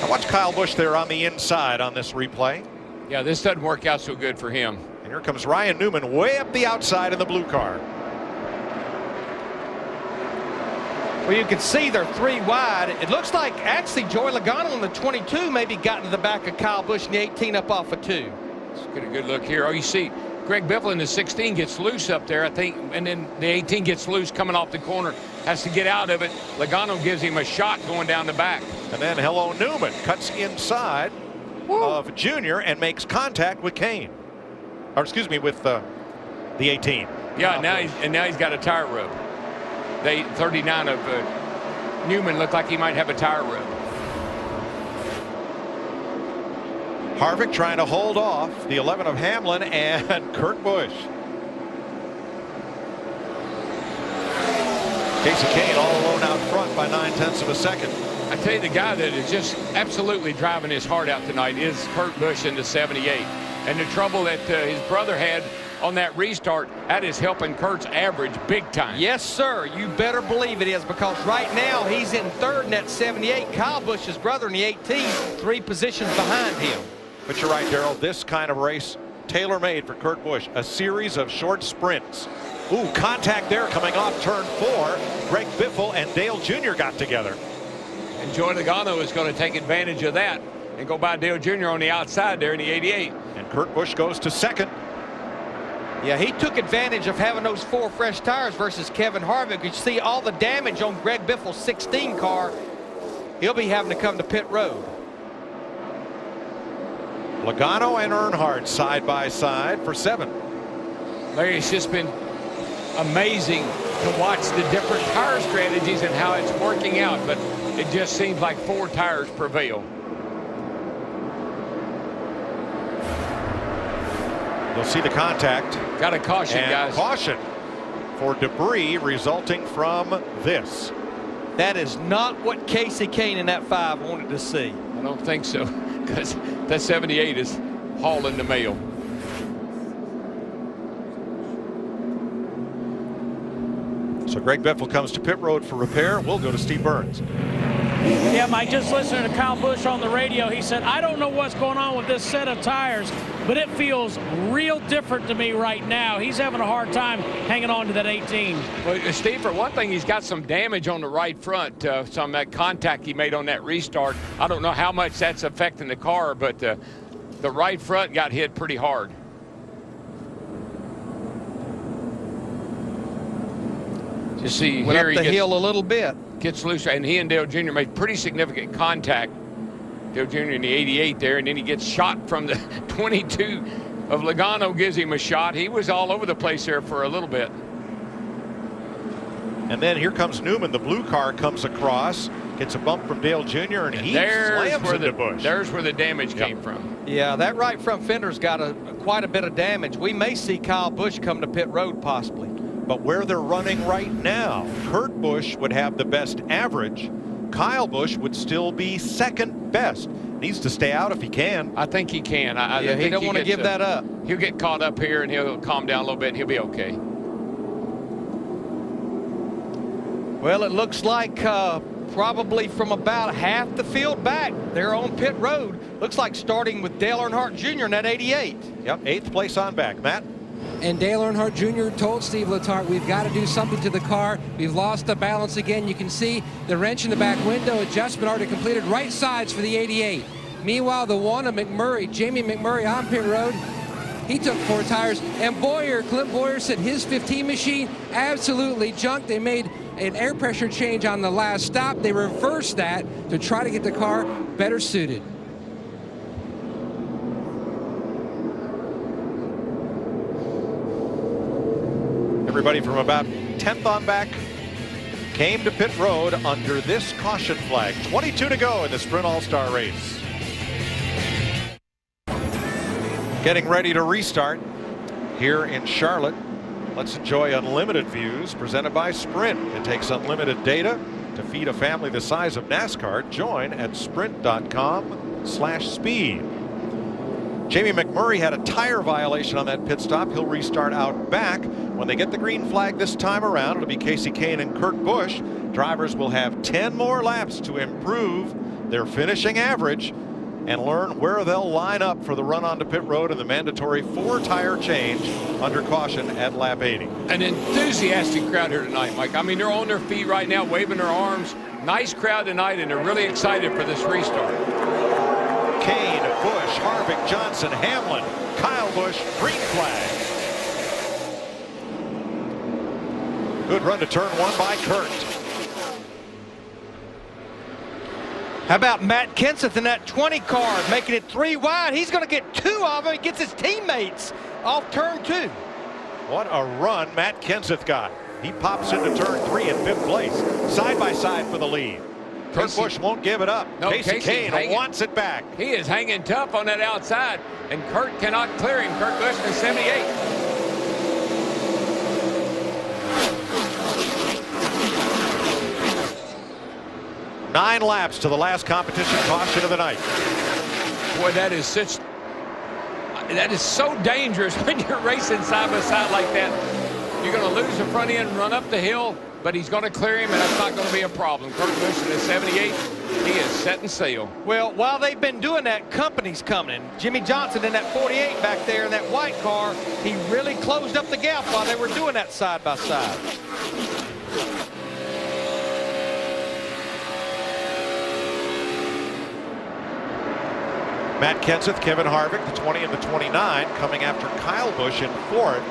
Now watch Kyle Busch there on the inside on this replay. Yeah, this doesn't work out so good for him. And here comes Ryan Newman way up the outside in the blue car. Well, you can see they're 3 wide. It looks like actually Joey Logano in the 22 maybe got to the back of Kyle Busch in the 18 up off of 2. Let's get a good look here. Oh, you see Greg Biffle in the 16 gets loose up there, I think, and then the 18 gets loose coming off the corner, has to get out of it. Logano gives him a shot going down the back. And then Hello Newman cuts inside of Junior and makes contact with Kane. Or excuse me, with the 18. Yeah, now he's got a tire rub. The 39 of Newman looked like he might have a tire rub. Harvick trying to hold off the 11 of Hamlin and Kurt Busch. Casey Kane all alone out front by 9/10 of a second. I tell you, the guy that is just absolutely driving his heart out tonight is Kurt Busch in the 78. And the trouble that his brother had on that restart, that is helping Kurt's average big time. Yes, sir. You better believe it is, because right now he's in 3rd in that 78. Kyle Busch, his brother, in the 18, 3 positions behind him. But you're right, Darrell. This kind of race, tailor-made for Kurt Busch. A series of short sprints. Ooh, contact there coming off turn 4. Greg Biffle and Dale Jr. got together. And Joey Logano is going to take advantage of that and go by Dale Jr. on the outside there in the 88. And Kurt Busch goes to 2nd. Yeah, he took advantage of having those 4 fresh tires versus Kevin Harvick. You see all the damage on Greg Biffle's 16 car. He'll be having to come to pit road. Logano and Earnhardt side by side for 7. Larry, it's just been amazing to watch the different tire strategies and how it's working out, but it just seems like 4 tires prevail. You'll see the contact. Got a caution, and guys. Caution for debris resulting from this. That is not what Casey Kane in that 5 wanted to see. I don't think so, because that 78 is hauling the mail. So Greg Biffle comes to pit road for repair. We'll go to Steve Burns. Yeah, Mike, just listening to Kyle Busch on the radio, he said, I don't know what's going on with this set of tires, but it feels real different to me right now. He's having a hard time hanging on to that 18. Well, Steve, for one thing, he's got some damage on the right front, some of that contact he made on that restart. I don't know how much that's affecting the car, but the right front got hit pretty hard. You see, went here up the hill a little bit. Gets loose, and he and Dale Jr. made pretty significant contact. Dale Jr. in the 88 there, and then he gets shot from the 22 of Logano, gives him a shot. He was all over the place there for a little bit. And then here comes Newman. The blue car comes across, gets a bump from Dale Jr., and he slams into Busch. There's where the damage came from. Yeah, that right front fender's got quite a bit of damage. We may see Kyle Busch come to pit road possibly. But where they're running right now, Kurt Busch would have the best average. Kyle Busch would still be 2nd best. Needs to stay out if he can. I think he can. Yeah, he don't want to give that up. He'll get caught up here and he'll calm down a little bit and he'll be okay. Well, it looks like probably from about half the field back, they're on pit road. Looks like starting with Dale Earnhardt Jr. in that 88. Yep, 8th place on back. Matt? And Dale Earnhardt Jr. told Steve Letarte, we've got to do something to the car. We've lost the balance again. You can see the wrench in the back window adjustment already completed. Right sides for the 88. Meanwhile, the one of McMurray, Jamie McMurray on pit road, he took 4 tires. And Boyer, Clint Boyer said his 15 machine absolutely junked. They made an air pressure change on the last stop. They reversed that to try to get the car better suited. Everybody from about 10th on back came to pit road under this caution flag. 22 to go in the Sprint All-Star race. Getting ready to restart here in Charlotte. Let's enjoy unlimited views presented by Sprint. It takes unlimited data to feed a family the size of NASCAR. Join at sprint.com/speed. Jamie McMurray had a tire violation on that pit stop. He'll restart out back. When they get the green flag this time around, it'll be Kasey Kahne and Kurt Busch. Drivers will have 10 more laps to improve their finishing average and learn where they'll line up for the run onto pit road and the mandatory 4-tire change under caution at lap 80. An enthusiastic crowd here tonight, Mike. I mean, they're on their feet right now, waving their arms. Nice crowd tonight, and they're really excited for this restart. Kahne, Busch, Harvick, Johnson, Hamlin, Kyle Busch, green flag. Good run to turn 1 by Kurt. How about Matt Kenseth in that 20 car, making it 3 wide? He's going to get 2 of them. He gets his teammates off turn 2. What a run Matt Kenseth got. He pops into turn 3 in 5th place, side by side for the lead. Kurt Busch won't give it up. No, Kasey Kahne wants it back. He is hanging tough on that outside, and Kurt cannot clear him. Kurt Busch in 78. Nine laps to the last competition caution of the night. Boy, that is so dangerous when you're racing side by side like that. You're going to lose the front end and run up the hill, but he's going to clear him, and that's not going to be a problem. Kurt Busch in 78, he is setting sail. Well, while they've been doing that, company's coming in. Jimmy Johnson in that 48 back there in that white car, he really closed up the gap while they were doing that side by side. Matt Kenseth, Kevin Harvick, the 20 and the 29, coming after Kyle Busch in 4th.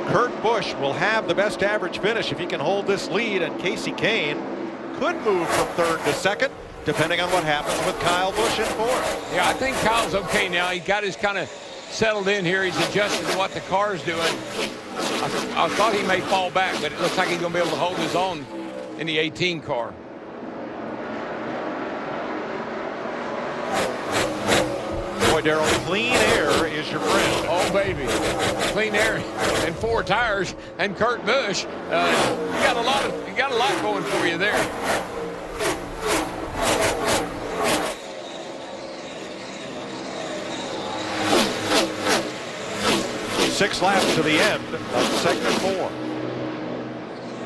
Kurt Busch will have the best average finish if he can hold this lead, and Kasey Kahne could move from 3rd to 2nd, depending on what happens with Kyle Busch in 4th. Yeah, I think Kyle's okay now. He got his kind of settled in here. He's adjusted to what the car's doing. I thought he may fall back, but it looks like he's going to be able to hold his own in the 18 car. Boy, Darrell, clean air is your friend. Oh, baby. Clean air and 4 tires and Kurt Busch. You got a lot going for you there. Six laps to the end of segment 4.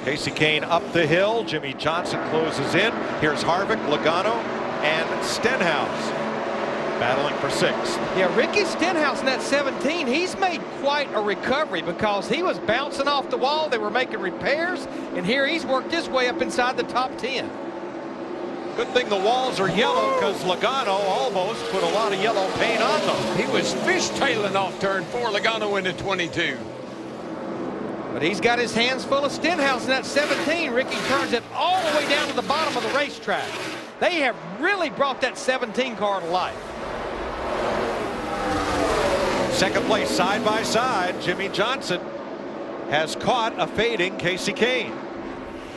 Kasey Kahne up the hill. Jimmy Johnson closes in. Here's Harvick, Logano, and Stenhouse battling for 6th. Yeah, Ricky Stenhouse in that 17, he's made quite a recovery because he was bouncing off the wall. They were making repairs, and here he's worked his way up inside the top 10. Good thing the walls are yellow because Logano almost put a lot of yellow paint on them. He was fishtailing off turn 4. Logano into 22. But he's got his hands full of Stenhouse in that 17. Ricky turns it all the way down to the bottom of the racetrack. They have really brought that 17 car to life. 2nd place side by side. Jimmy Johnson has caught a fading Kasey Kahne.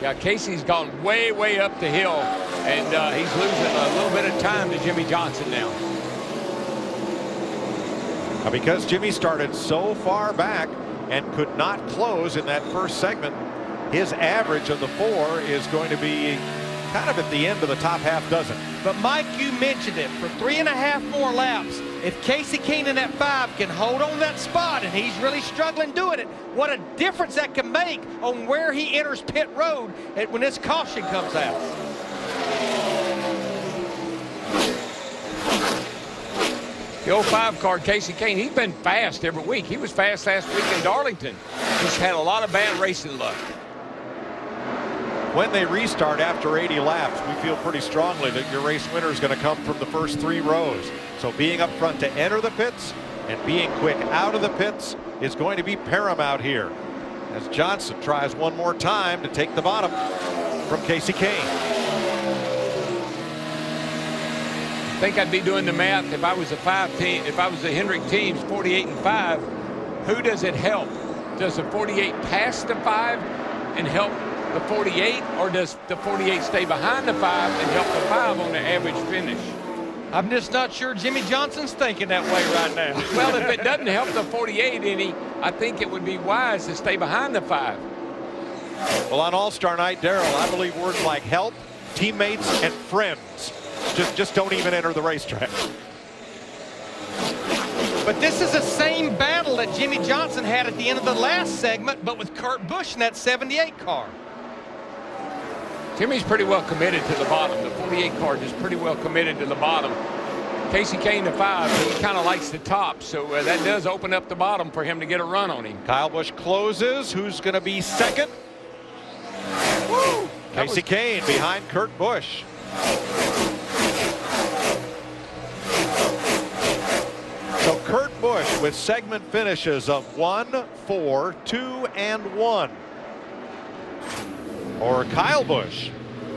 Yeah, Casey's gone way, way up the hill, and he's losing a little bit of time to Jimmy Johnson now. Now, because Jimmy started so far back and could not close in that first segment, his average of the 4 is going to be kind of at the end of the top half dozen. But Mike, you mentioned it, for 3.5 more laps, if Kasey Kahne in that 5 can hold on that spot, and he's really struggling doing it, what a difference that can make on where he enters pit road when this caution comes out. The 05 car, Kasey Kahne, he's been fast every week. He was fast last week in Darlington. Just had a lot of bad racing luck. When they restart after 80 laps, we feel pretty strongly that your race winner is going to come from the first 3 rows. So being up front to enter the pits and being quick out of the pits is going to be paramount here. as Johnson tries one more time to take the bottom from Casey Kane. I think I'd be doing the math if I was a Hendrick team, 48 and 5. Who does it help? Does the 48 pass the 5 and help the 48, or does the 48 stay behind the 5 and help the 5 on the average finish? I'm just not sure Jimmy Johnson's thinking that way right now. Well, if it doesn't help the 48 any, I think it would be wise to stay behind the 5. Well, on All-Star Night, Darrell, I believe words like help, teammates, and friends just don't even enter the racetrack. But this is the same battle that Jimmy Johnson had at the end of the last segment, but with Kurt Busch in that 78 car. Jimmy's pretty well committed to the bottom. The 48 car is pretty well committed to the bottom. Casey Kane to 5, he kind of likes the top, so that does open up the bottom for him to get a run on him. Kyle Busch closes. Who's going to be second? Woo! Casey Kane behind Kurt Busch. So Kurt Busch with segment finishes of 1, 4, 2, and 1. Or Kyle Busch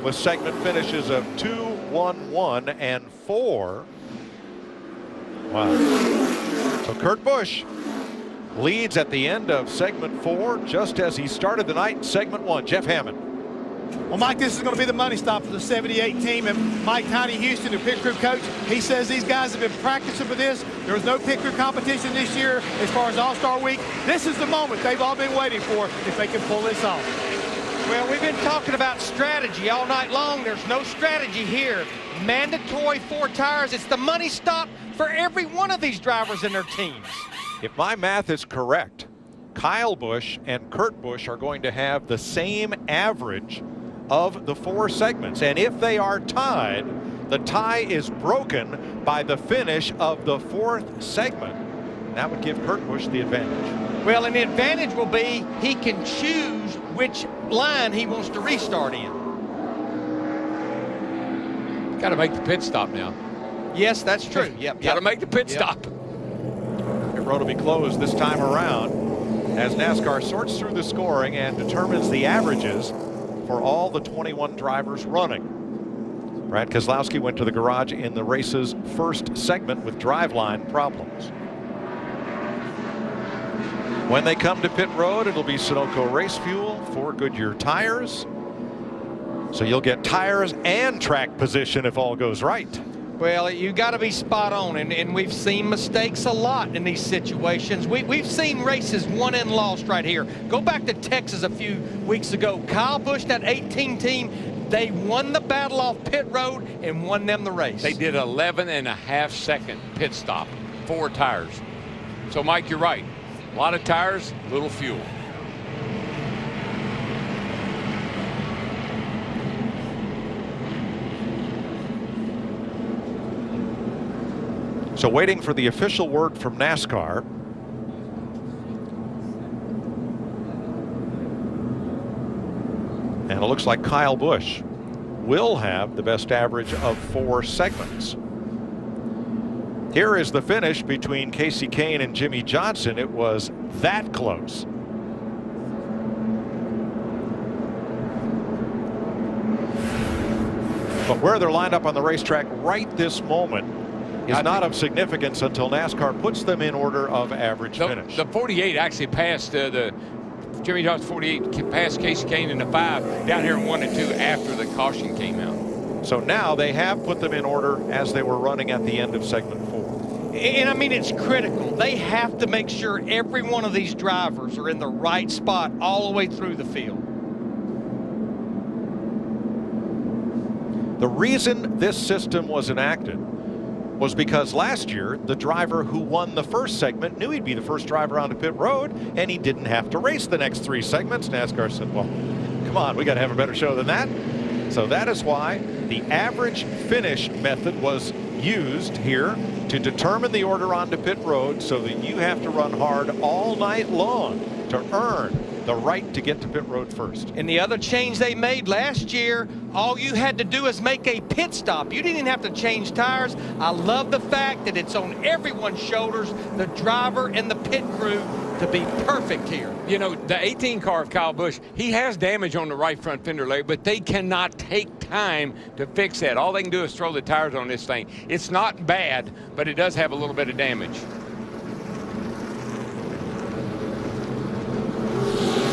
with segment finishes of 2, 1, 1, and 4. Wow. So Kurt Busch leads at the end of segment 4, just as he started the night in segment 1. Jeff Hammond. Well, Mike, this is going to be the money stop for the 78 team. And Mike Tiny Houston, the pit crew coach, he says these guys have been practicing for this. There was no pit crew competition this year as far as All-Star Week. This is the moment they've all been waiting for if they can pull this off. Well, we've been talking about strategy all night long. There's no strategy here. Mandatory 4 tires. It's the money stop for every one of these drivers and their teams. If my math is correct, Kyle Busch and Kurt Busch are going to have the same average of the 4 segments. And if they are tied, the tie is broken by the finish of the 4th segment. That would give Kurt Busch the advantage. Well, and the advantage will be he can choose which line he wants to restart in. Got to make the pit stop now. Yes, that's true. Yep. Got to make the pit stop. Pit road will be closed this time around as NASCAR sorts through the scoring and determines the averages for all the 21 drivers running. Brad Keselowski went to the garage in the race's first segment with driveline problems. When they come to pit road, it'll be Sunoco race fuel, 4 Goodyear tires. So you'll get tires and track position if all goes right. Well, you got to be spot on, and we've seen mistakes a lot in these situations. We've seen races won and lost right here. Go back to Texas a few weeks ago. Kyle Busch, that 18 team, they won the battle off pit road and won them the race. They did 11.5 second pit stop, 4 tires. So, Mike, you're right. A lot of tires, little fuel. So waiting for the official word from NASCAR. And it looks like Kyle Busch will have the best average of 4 segments. Here is the finish between Casey Kane and Jimmy Johnson. It was that close. But where they're lined up on the racetrack right this moment is not of significance until NASCAR puts them in order of average finish. The 48 actually passed Jimmy Johnson 48 passed Casey Kane in the 5 down here in 1 and 2 after the caution came out. So now they have put them in order as they were running at the end of segment 4. And I mean, it's critical. They have to make sure every one of these drivers are in the right spot all the way through the field. The reason this system was enacted was because last year the driver who won the first segment knew he'd be the first driver onto pit road and he didn't have to race the next 3 segments. NASCAR said, well, come on, we got to have a better show than that. So that is why the average finish method was used here to determine the order onto pit road, so that you have to run hard all night long to earn the right to get to pit road first. And the other change they made last year, all you had to do is make a pit stop. You didn't even have to change tires. I love the fact that it's on everyone's shoulders, the driver and the pit crew, to be perfect here. You know, the 18 car of Kyle Busch, he has damage on the right front fender, Larry, but they cannot take time to fix that. All they can do is throw the tires on this thing. It's not bad, but it does have a little bit of damage.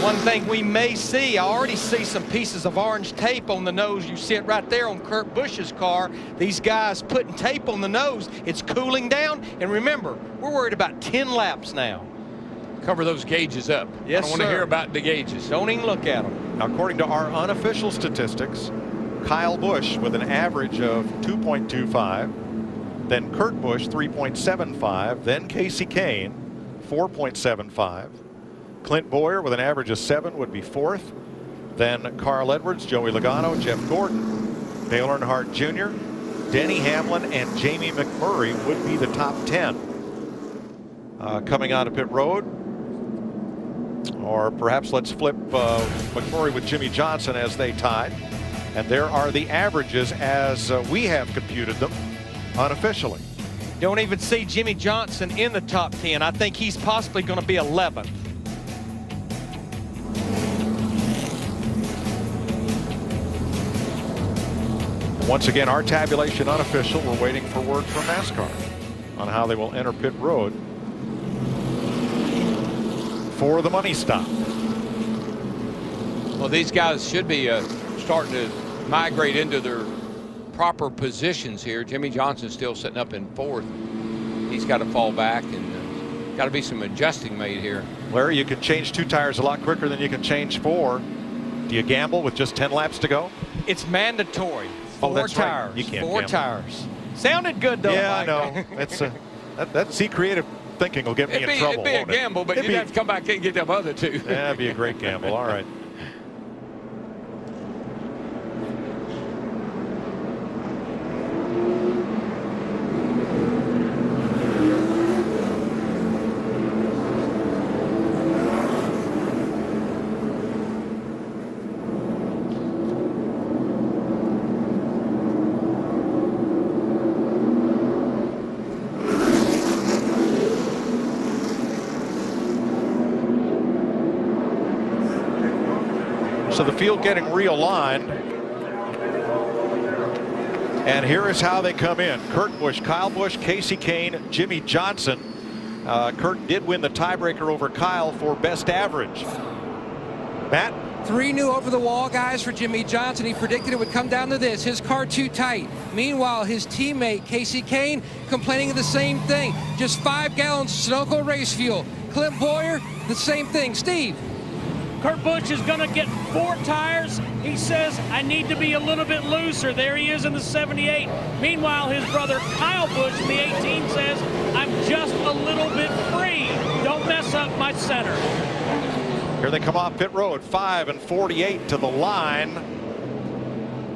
One thing we may see, I already see some pieces of orange tape on the nose. You see it right there on Kurt Busch's car. These guys putting tape on the nose. It's cooling down. And remember, we're worried about 10 laps now. Cover those gauges up. Yes, I don't want to hear about the gauges. Don't even look at them. Now, according to our unofficial statistics, Kyle Busch with an average of 2.25, then Kurt Busch 3.75, then Casey Kane 4.75. Clint Boyer with an average of 7 would be 4th. Then Carl Edwards, Joey Logano, Jeff Gordon, Dale Earnhardt Jr., Denny Hamlin, and Jamie McMurray would be the top 10. Coming out of pit road, or perhaps let's flip McMurray with Jimmy Johnson as they tied. And there are the averages as we have computed them unofficially. Don't even see Jimmy Johnson in the top 10. I think he's possibly going to be 11th. Once again, our tabulation unofficial. We're waiting for word from Nascar on how they will enter pit road for the money stop. Well, these guys should be starting to migrate into their proper positions here. Jimmy Johnson's still sitting up in 4th. He's got to fall back, and got to be some adjusting made here. Larry, you can change 2 tires a lot quicker than you can change 4. Do you gamble with just 10 laps to go? It's mandatory. 4 that's tires. Right. You can't 4 gamble. tires. Sounded good, though. Yeah, Mike. I know. It's see, creative thinking will get me in trouble. It'd be a gamble, but you'd have to come back and get them other 2. That'd be a great gamble. All right. So the field getting realigned. And here is how they come in. Kurt Busch, Kyle Busch, Casey Kane, Jimmy Johnson. Kurt did win the tiebreaker over Kyle for best average. Matt? 3 new over-the-wall guys for Jimmy Johnson. He predicted it would come down to this. His car too tight. Meanwhile, his teammate, Casey Kane, complaining of the same thing. Just 5 gallons Sunoco race fuel. Clint Boyer, the same thing. Steve? Kurt Busch is going to get 4 tires. He says, I need to be a little bit looser. There he is in the 78. Meanwhile, his brother Kyle Busch in the 18 says, I'm just a little bit free. Don't mess up my center. Here they come off pit road, 5 and 48 to the line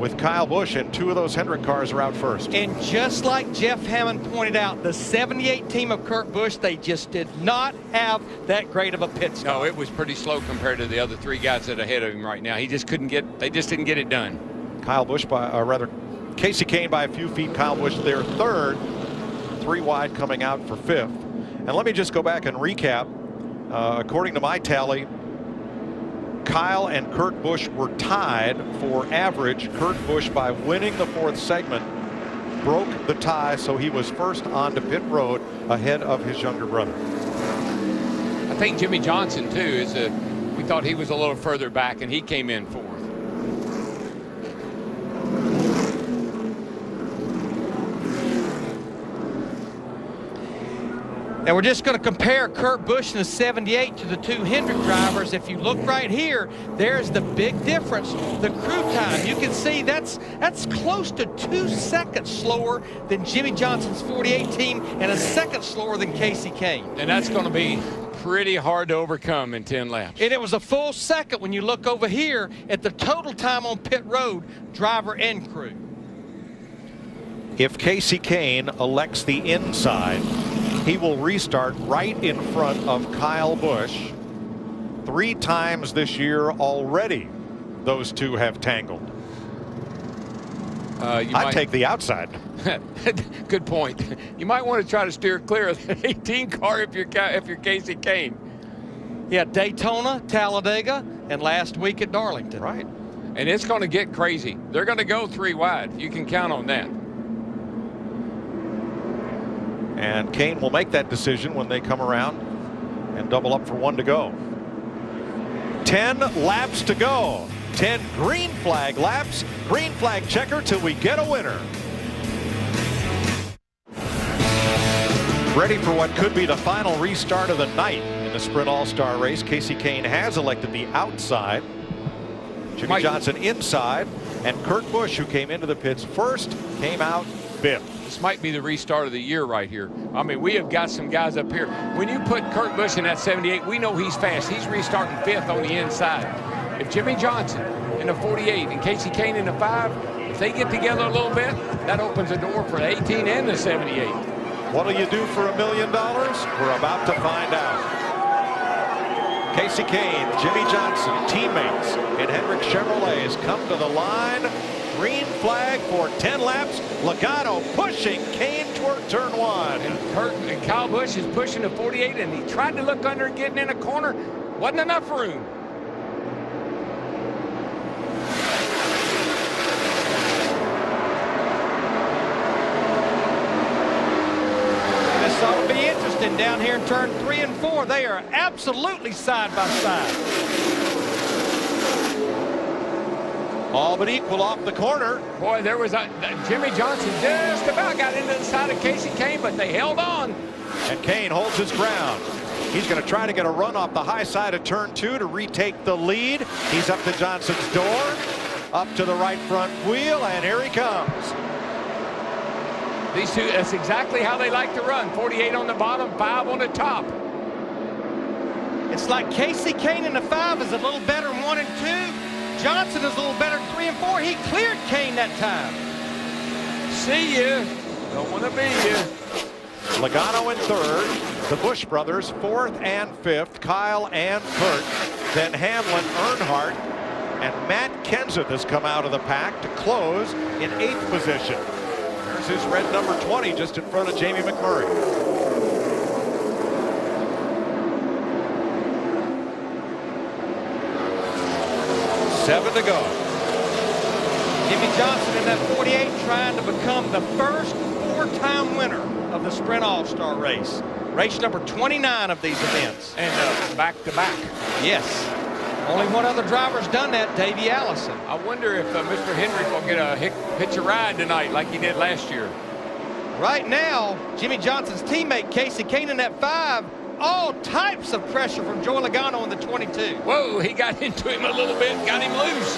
with Kyle Busch, and 2 of those Hendrick cars are out first. And just like Jeff Hammond pointed out, the 78 team of Kurt Busch, they just did not have that great of a pit stop. No, it was pretty slow compared to the other 3 guys that are ahead of him right now. He just couldn't get, they just didn't get it done. Kyle Busch Casey Kane by a few feet. Kyle Busch there 3rd, 3 wide coming out for 5th. And let me just go back and recap. According to my tally, Kyle and Kurt Busch were tied for average. Kurt Busch, by winning the 4th segment, broke the tie, so he was first onto pit road ahead of his younger brother. I think Jimmy Johnson, too, we thought he was a little further back, and he came in 4th. And we're just going to compare Kurt Busch in the 78 to the 2 Hendrick drivers. If you look right here, there's the big difference. The crew time, you can see that's close to 2 seconds slower than Jimmy Johnson's 48 team and a second slower than Casey Kane. And that's going to be pretty hard to overcome in 10 laps. And it was a full second when you look over here at the total time on pit road, driver and crew. If Casey Kane elects the inside, he will restart right in front of Kyle Busch. 3 times this year already, those 2 have tangled. I'd take the outside. Good point. You might want to try to steer clear of the 18 car if you're Casey Kane. Yeah, Daytona, Talladega, and last week at Darlington. Right. And it's going to get crazy. They're going to go 3 wide. You can count on that. And Kane will make that decision when they come around and double up for 1 to go. 10 laps to go. 10 green flag laps. Green flag checker till we get a winner. Ready for what could be the final restart of the night in the Sprint All-Star race. Casey Kane has elected the outside. Jimmy Johnson inside. And Kurt Busch, who came into the pits first, came out 5th. This might be the restart of the year right here. I mean, we have got some guys up here. When you put Kurt Busch in that 78, we know he's fast. He's restarting 5th on the inside. If Jimmy Johnson in the 48 and Casey Kane in the 5, if they get together a little bit, that opens the door for the 18 and the 78. What'll you do for $1 million? We're about to find out. Casey Kane, Jimmy Johnson, teammates in Hendrick Chevrolets come to the line. Green flag for 10 laps. Logano pushing Kane toward turn 1. And Kyle Busch is pushing the 48, and he tried to look under and getting in a corner. Wasn't enough room. This ought to be interesting down here in turn 3 and 4. They are absolutely side by side. All but equal off the corner. Boy, there was Jimmy Johnson just about got into the side of Casey Kane, but they held on. And Kane holds his ground. He's going to try to get a run off the high side of turn 2 to retake the lead. He's up to Johnson's door, up to the right front wheel, and here he comes. These two, that's exactly how they like to run. 48 on the bottom, 5 on the top. It's like Casey Kane in the 5 is a little better in 1 and 2. Johnson is a little better in 3 and 4. He cleared Kane that time. See you. Don't want to be you. Logano in 3rd. The Busch brothers 4th and 5th. Kyle and Kurt. Then Hamlin, Earnhardt, and Matt Kenseth has come out of the pack to close in 8th position. There's his red number 20 just in front of Jamie McMurray. 7 to go. Jimmy Johnson in that 48 trying to become the first 4-time winner of the Sprint All-Star race. Race number 29 of these events. And back-to-back. Yes. Only one other driver's done that, Davey Allison. I wonder if Mr. Hendrick will get a hitch a ride tonight like he did last year. Right now, Jimmy Johnson's teammate Casey Kane in that 5, all types of pressure from Joey Logano in the 22. Whoa, he got into him a little bit, got him loose.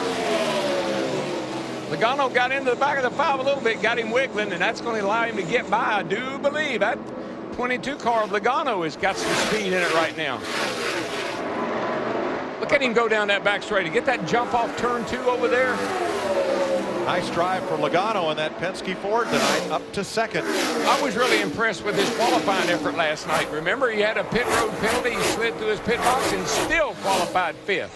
Logano got into the back of the 5 a little bit, got him wiggling, and that's going to allow him to get by. I do believe that 22 car of Logano has got some speed in it right now. Look at him go down that back straight. Get that jump off turn 2 over there. Nice drive for Logano in that Penske Ford tonight, up to 2nd. I was really impressed with his qualifying effort last night. Remember, he had a pit road penalty. He slid through his pit box and still qualified 5th.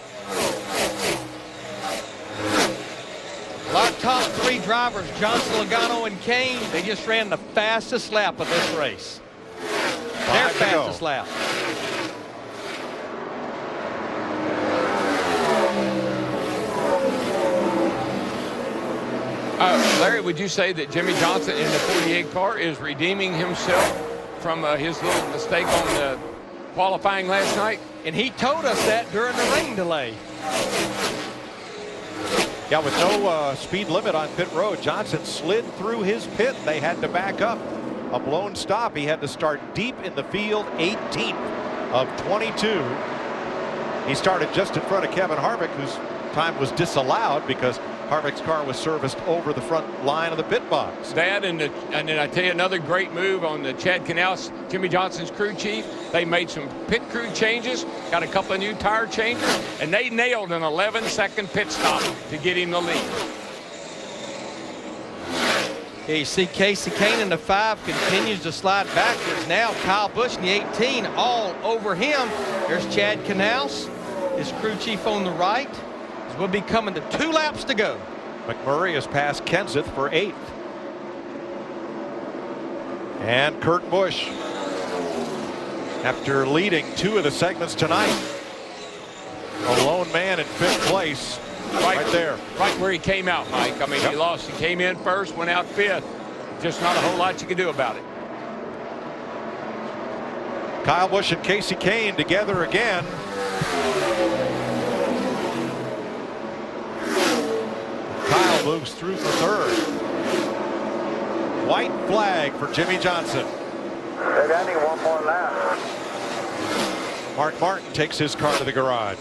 Our top 3 drivers, Johnson, Logano, and Kane, they just ran the fastest lap of this race. Their fastest lap. Larry, would you say that Jimmy Johnson in the 48 car is redeeming himself from his little mistake on the qualifying last night? And he told us that during the rain delay. Yeah, with no speed limit on pit road, Johnson slid through his pit. They had to back up. A blown stop. He had to start deep in the field, 18th of 22. He started just in front of Kevin Harvick, whose time was disallowed because Harvick's car was serviced over the front line of the pit box. That and then I tell you another great move on the Chad Knaus, Jimmy Johnson's crew chief. They made some pit crew changes, got a couple of new tire changes, and they nailed an 11-second pit stop to get him the lead. Yeah, you see Casey Kane in the 5 continues to slide backwards. Now Kyle Busch in the 18 all over him. There's Chad Knaus, his crew chief on the right. We'll be coming to 2 laps to go. McMurray has passed Kenseth for 8th. And Kurt Busch, after leading 2 of the segments tonight, A lone man in 5th place. Right there. Right where he came out, Mike. I mean, he lost. He came in first, went out 5th. Just not a whole lot you can do about it. Kyle Busch and Casey Kane together again. Kyle moves through for 3rd. White flag for Jimmy Johnson. I need one more lap. Mark Martin takes his car to the garage.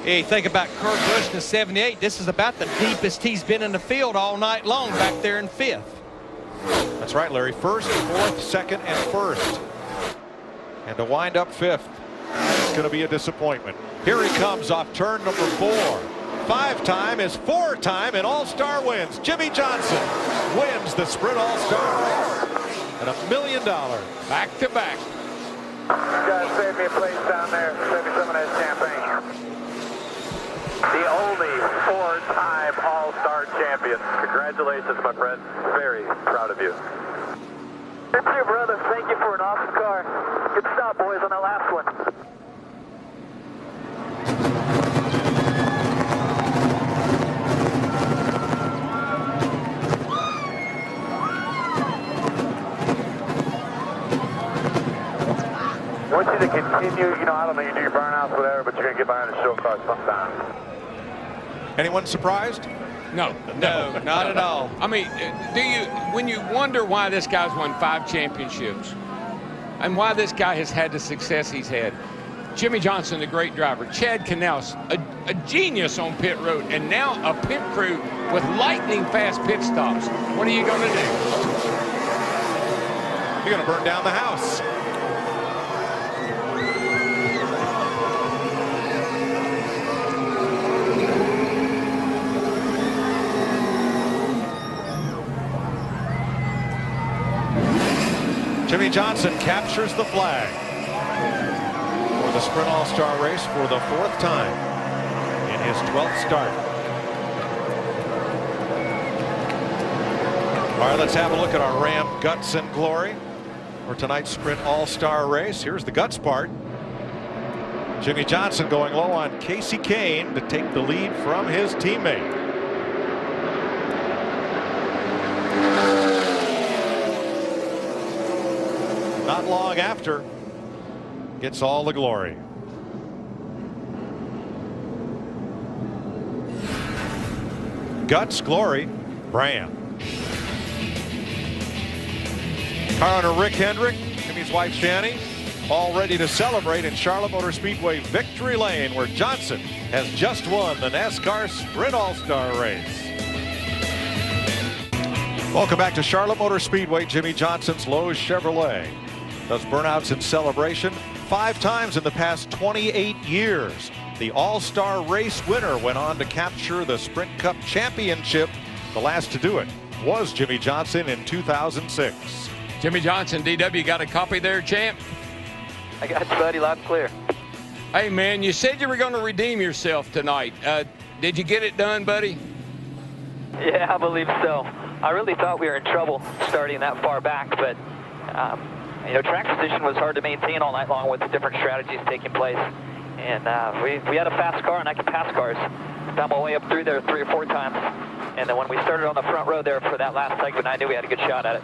Hey, think about Kurt Busch in the 78. This is about the deepest he's been in the field all night long back there in 5th. That's right, Larry. 1st, 4th, 2nd, and 1st. And to wind up 5th, it's going to be a disappointment. Here he comes off turn number 4. 5-time is 4-time in All-Star wins. Jimmy Johnson wins the Sprint All-Star race. And $1 million. Back to back. Guys, save me a place down there. Save me some of that champagne. The only 4-time All-Star champion. Congratulations, my friend. Very proud of you. Thank you, brother. Thank you for an awesome car. Good stop, boys, on that last one. I want you to continue, I don't know, you do your burnouts, whatever, but you're going to get behind the show car sometime. Anyone surprised? No, not at all. I mean, when you wonder why this guy's won 5 championships and why this guy has had the success he's had, Jimmy Johnson, a great driver, Chad Knaus, a genius on pit road, and now a pit crew with lightning fast pit stops. What are you going to do? You're going to burn down the house. Jimmy Johnson captures the flag for the Sprint All-Star race for the 4th time in his 12th start. All right, let's have a look at our Ram guts and glory for tonight's Sprint All-Star race. Here's the guts part. Jimmy Johnson going low on Casey Kane to take the lead from his teammate. Not long after, gets all the glory. Guts, glory, Bram. Car owner Rick Hendrick and his wife Shani all ready to celebrate in Charlotte Motor Speedway Victory Lane, where Johnson has just won the NASCAR Sprint All-Star race. Welcome back to Charlotte Motor Speedway. Jimmy Johnson's Lowe's Chevrolet does burnouts in celebration 5 times in the past 28 years. The All-Star race winner went on to capture the Sprint Cup championship. The last to do it was Jimmy Johnson in 2006. Jimmy Johnson, DW, got a copy there, champ? I got you, buddy, loud and clear. Hey, man, you said you were going to redeem yourself tonight. Did you get it done, buddy? Yeah, I believe so. I really thought we were in trouble starting that far back, but track position was hard to maintain all night long with the different strategies taking place. And we had a fast car, and I could pass cars. Found my way up through there 3 or 4 times. And then when we started on the front row there for that last segment, I knew we had a good shot at it.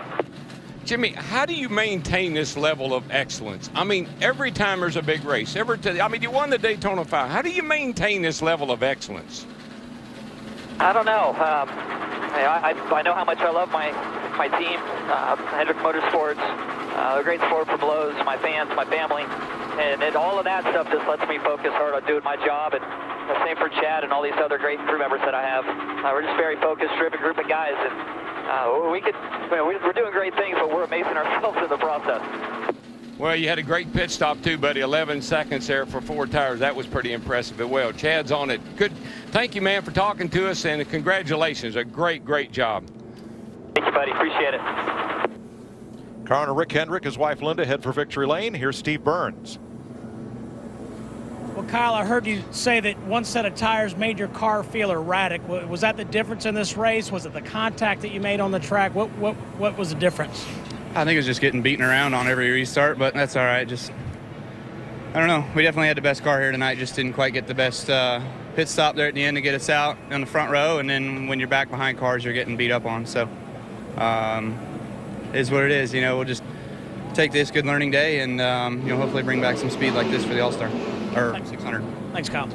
Jimmy, how do you maintain this level of excellence? I mean, every time there's a big race, you won the Daytona 5. How do you maintain this level of excellence? I don't know. I know how much I love my team, Hendrick Motorsports, a great sport for Blows, my fans, my family, and all of that stuff just lets me focus hard on doing my job. And the same for Chad and all these other great crew members that I have. We're just very focused, driven group of guys, and we're doing great things, but we're amazing ourselves in the process. Well, you had a great pit stop too, buddy. 11 seconds there for 4 tires. That was pretty impressive as well. Chad's on it. Good. Thank you, man, for talking to us, and congratulations. A great, great job. Thank you, buddy. Appreciate it. Car owner Rick Hendrick, his wife Linda head for Victory Lane. Here's Steve Burns. Well, Kyle, I heard you say that one set of tires made your car feel erratic. Was that the difference in this race? Was it the contact that you made on the track? What was the difference? I think it was just getting beaten around on every restart, but that's all right. Just I don't know. We definitely had the best car here tonight. Just didn't quite get the best pit stop there at the end to get us out on the front row. And then when you're back behind cars, you're getting beat up on. So it is what it is. You know, we'll just take this good learning day and, you know, hopefully bring back some speed like this for the All-Star or 600. Thanks, Kyle.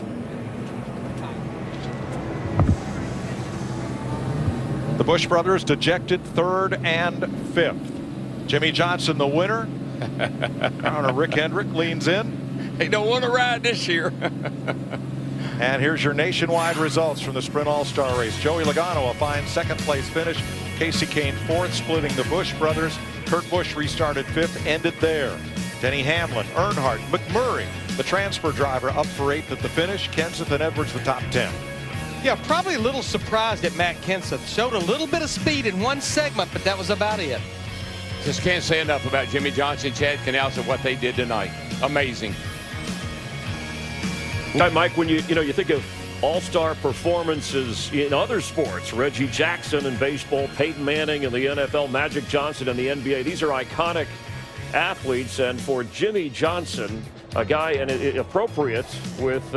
The Busch brothers dejected 3rd and 5th. Jimmy Johnson, the winner. Rick Hendrick leans in. They don't want to ride this year. And here's your nationwide results from the Sprint All-Star Race. Joey Logano, a fine 2nd place finish. Casey Kane 4th, splitting the Busch brothers. Kurt Busch restarted 5th, ended there. Denny Hamlin, Earnhardt, McMurray, the transfer driver, up for 8th at the finish. Kenseth and Edwards, the top 10. Yeah, probably a little surprised at Matt Kenseth. Showed a little bit of speed in one segment, but that was about it. Just can't say enough about Jimmy Johnson, Chad Canals, and what they did tonight. Amazing. Mike, when you think of all-star performances in other sports, Reggie Jackson in baseball, Peyton Manning in the NFL, Magic Johnson in the NBA, these are iconic athletes. And for Jimmy Johnson, a guy and appropriate with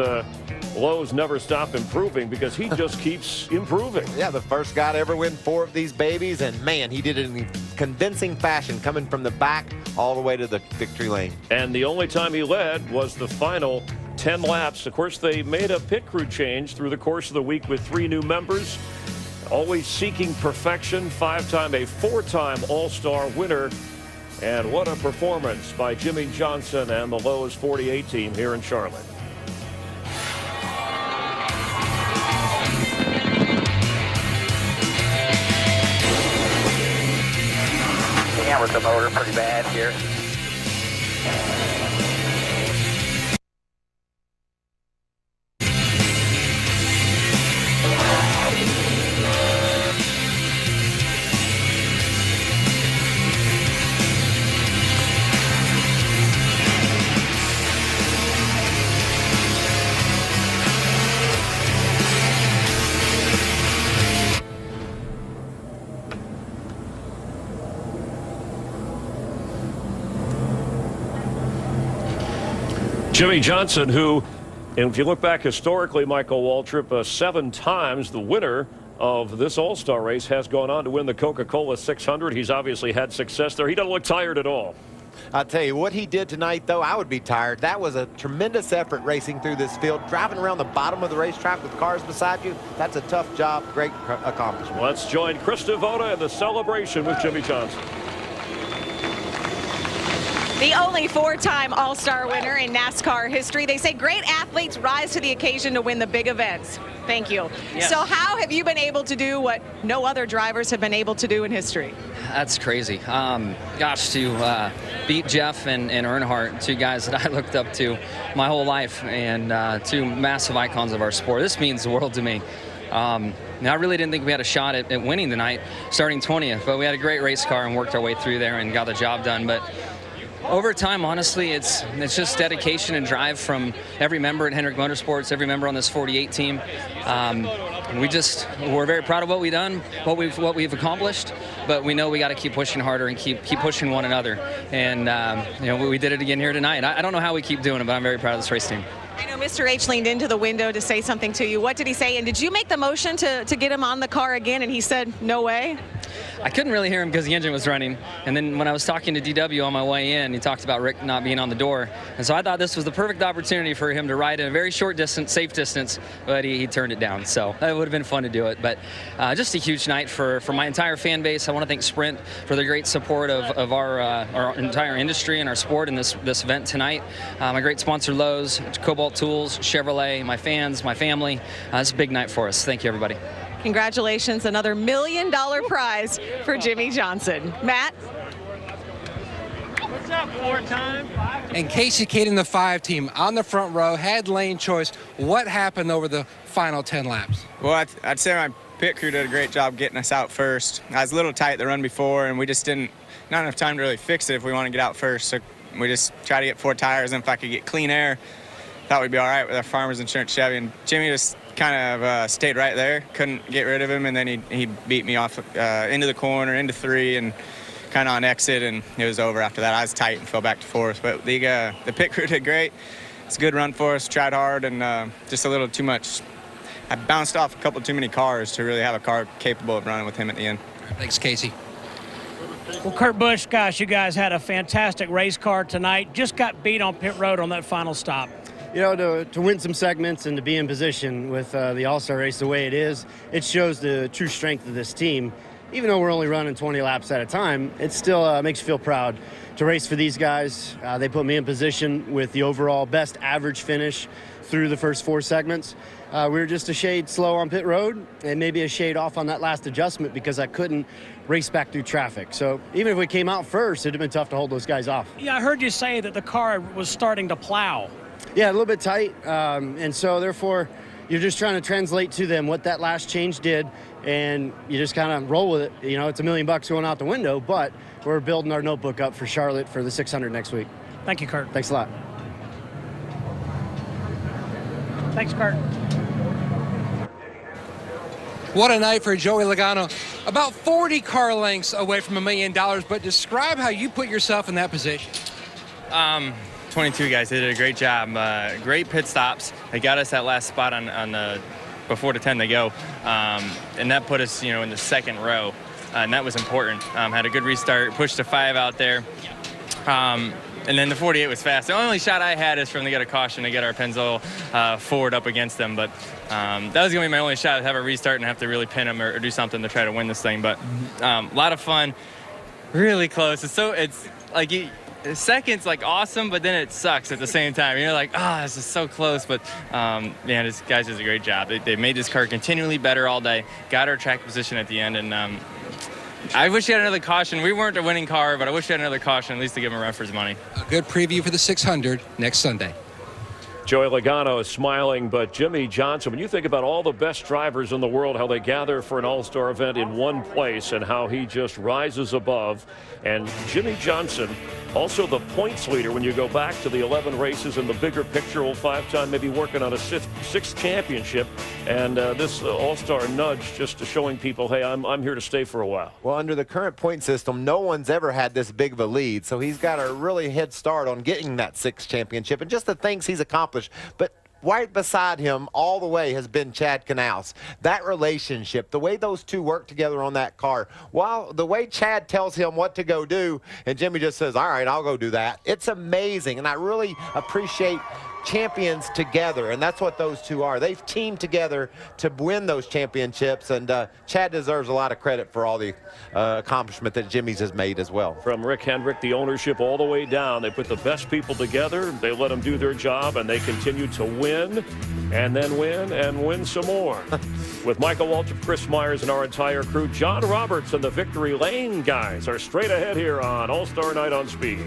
Lowe's never stop improving because he just keeps improving. Yeah, the first guy to ever win 4 of these babies, and man, he did it in convincing fashion, coming from the back all the way to the victory lane. And the only time he led was the final 10 laps. Of course, they made a pit crew change through the course of the week with 3 new members, always seeking perfection. 5-time, a 4-time All-Star winner. And what a performance by Jimmy Johnson and the Lowe's 48 team here in Charlotte. Hammered the motor pretty bad here. Jimmy Johnson, who, and if you look back historically, Michael Waltrip, 7 times the winner of this All-Star race, has gone on to win the Coca-Cola 600. He's obviously had success there. He doesn't look tired at all. I'll tell you, what he did tonight, though, I would be tired. That was a tremendous effort racing through this field. Driving around the bottom of the racetrack with cars beside you, that's a tough job, great accomplishment. Let's join Chris Devoda in the celebration with Jimmy Johnson. The only 4-time All-Star winner in NASCAR history. They say great athletes rise to the occasion to win the big events. Thank you. Yes. So how have you been able to do what no other drivers have been able to do in history? That's crazy. Gosh, to beat Jeff and Earnhardt, 2 guys that I looked up to my whole life, and 2 massive icons of our sport. This means the world to me. Now, I really didn't think we had a shot at winning tonight, starting 20th, but we had a great race car and worked our way through there and got the job done. But over time, honestly, it's just dedication and drive from every member at Hendrick Motorsports, every member on this 48 team. And we're very proud of what we've done, what we've accomplished, but we know we got to keep pushing harder and keep pushing one another. And we did it again here tonight. I don't know how we keep doing it, but I'm very proud of this race team. I know Mr. H leaned into the window to say something to you. What did he say? And did you make the motion to get him on the car again? And he said, no way? I couldn't really hear him because the engine was running. And then when I was talking to DW on my way in, he talked about Rick not being on the door. And so I thought this was the perfect opportunity for him to ride in a very short distance, safe distance, but he turned it down. So it would have been fun to do it. But just a huge night for my entire fan base. I want to thank Sprint for their great support of our entire industry and our sport in this event tonight. My great sponsor, Lowe's, Cobalt Tools, Chevrolet, my fans, my family. It's a big night for us. Thank you, everybody. Congratulations, another $1 million prize for Jimmy Johnson. Matt? What's up, 4-time? And Casey Kane in the 5 team on the front row had lane choice. What happened over the final 10 laps? Well, I'd say my pit crew did a great job getting us out first. I was a little tight the run before, and we just not enough time to really fix it if we want to get out first. So we just tried to get 4 tires, and if I could get clean air, thought we'd be all right with our Farmers Insurance Chevy. And Jimmy just kind of stayed right there, couldn't get rid of him, and then he beat me off into the corner, into 3, and kind of on exit, and it was over after that. I was tight and fell back to fourth. But the pit crew did great. It's a good run for us. Tried hard, and just a little too much. I bounced off a couple too many cars to really have a car capable of running with him at the end. Thanks, Casey. Well, Kurt Busch, gosh, you guys had a fantastic race car tonight. Just got beat on pit road on that final stop. You know, to win some segments and to be in position with the All-Star race the way it is, it shows the true strength of this team. Even though we're only running 20 laps at a time, it still makes you feel proud to race for these guys. They put me in position with the overall best average finish through the first 4 segments. We were just a shade slow on pit road and maybe a shade off on that last adjustment because I couldn't race back through traffic. So even if we came out first, it'd have been tough to hold those guys off. Yeah, I heard you say that the car was starting to plow. Yeah, a little bit tight. And so therefore, you're just trying to translate to them what that last change did, and you just kind of roll with it. You know, it's $1 million going out the window, but we're building our notebook up for Charlotte for the 600 next week. Thank you, Kurt. Thanks a lot. Thanks, Kurt. What a night for Joey Logano. About 40 car lengths away from $1 million, but describe how you put yourself in that position. 22 guys, they did a great job. Great pit stops. They got us that last spot on the before the 10 they go, and that put us, in the second row, and that was important. Had a good restart, pushed the 5 out there. And then the 48 was fast. The only shot I had is from to get a caution to get our Pennzoil Ford up against them. But that was going to be my only shot, to have a restart and have to really pin them or do something to try to win this thing. But a lot of fun, really close. It's like second's like awesome, but then it sucks at the same time. You're like, this is so close. But man, this guys did a great job. They made this car continually better all day. Got our track position at the end, and I wish we had another caution. We weren't a winning car, but I wish we had another caution, at least to give him a run for his money. A good preview for the 600 next Sunday. Joey Logano is smiling, but Jimmy Johnson, when you think about all the best drivers in the world, how they gather for an all-star event in one place and how he just rises above. And Jimmy Johnson, also the points leader when you go back to the 11 races in the bigger picture, old 5-time, maybe working on a sixth championship. And this all-star nudge just to showing people, hey, I'm here to stay for a while. Well, under the current point system, no one's ever had this big of a lead. So he's got a really head start on getting that 6th championship and just the things he's accomplished. But right beside him all the way has been Chad Knaus. That relationship, the way those two work together on that car, while the way Chad tells him what to go do and Jimmy just says, all right, I'll go do that. It's amazing, and I really appreciate champions together, and that's what those two are. They've teamed together to win those championships, and Chad deserves a lot of credit for all the accomplishment that Jimmy's has made as well. From Rick Hendrick, the ownership all the way down, they put the best people together, they let them do their job, and they continue to win, and then win, and win some more. With Michael Waltrip, Chris Myers, and our entire crew, John Roberts and the Victory Lane guys are straight ahead here on All-Star Night on Speed.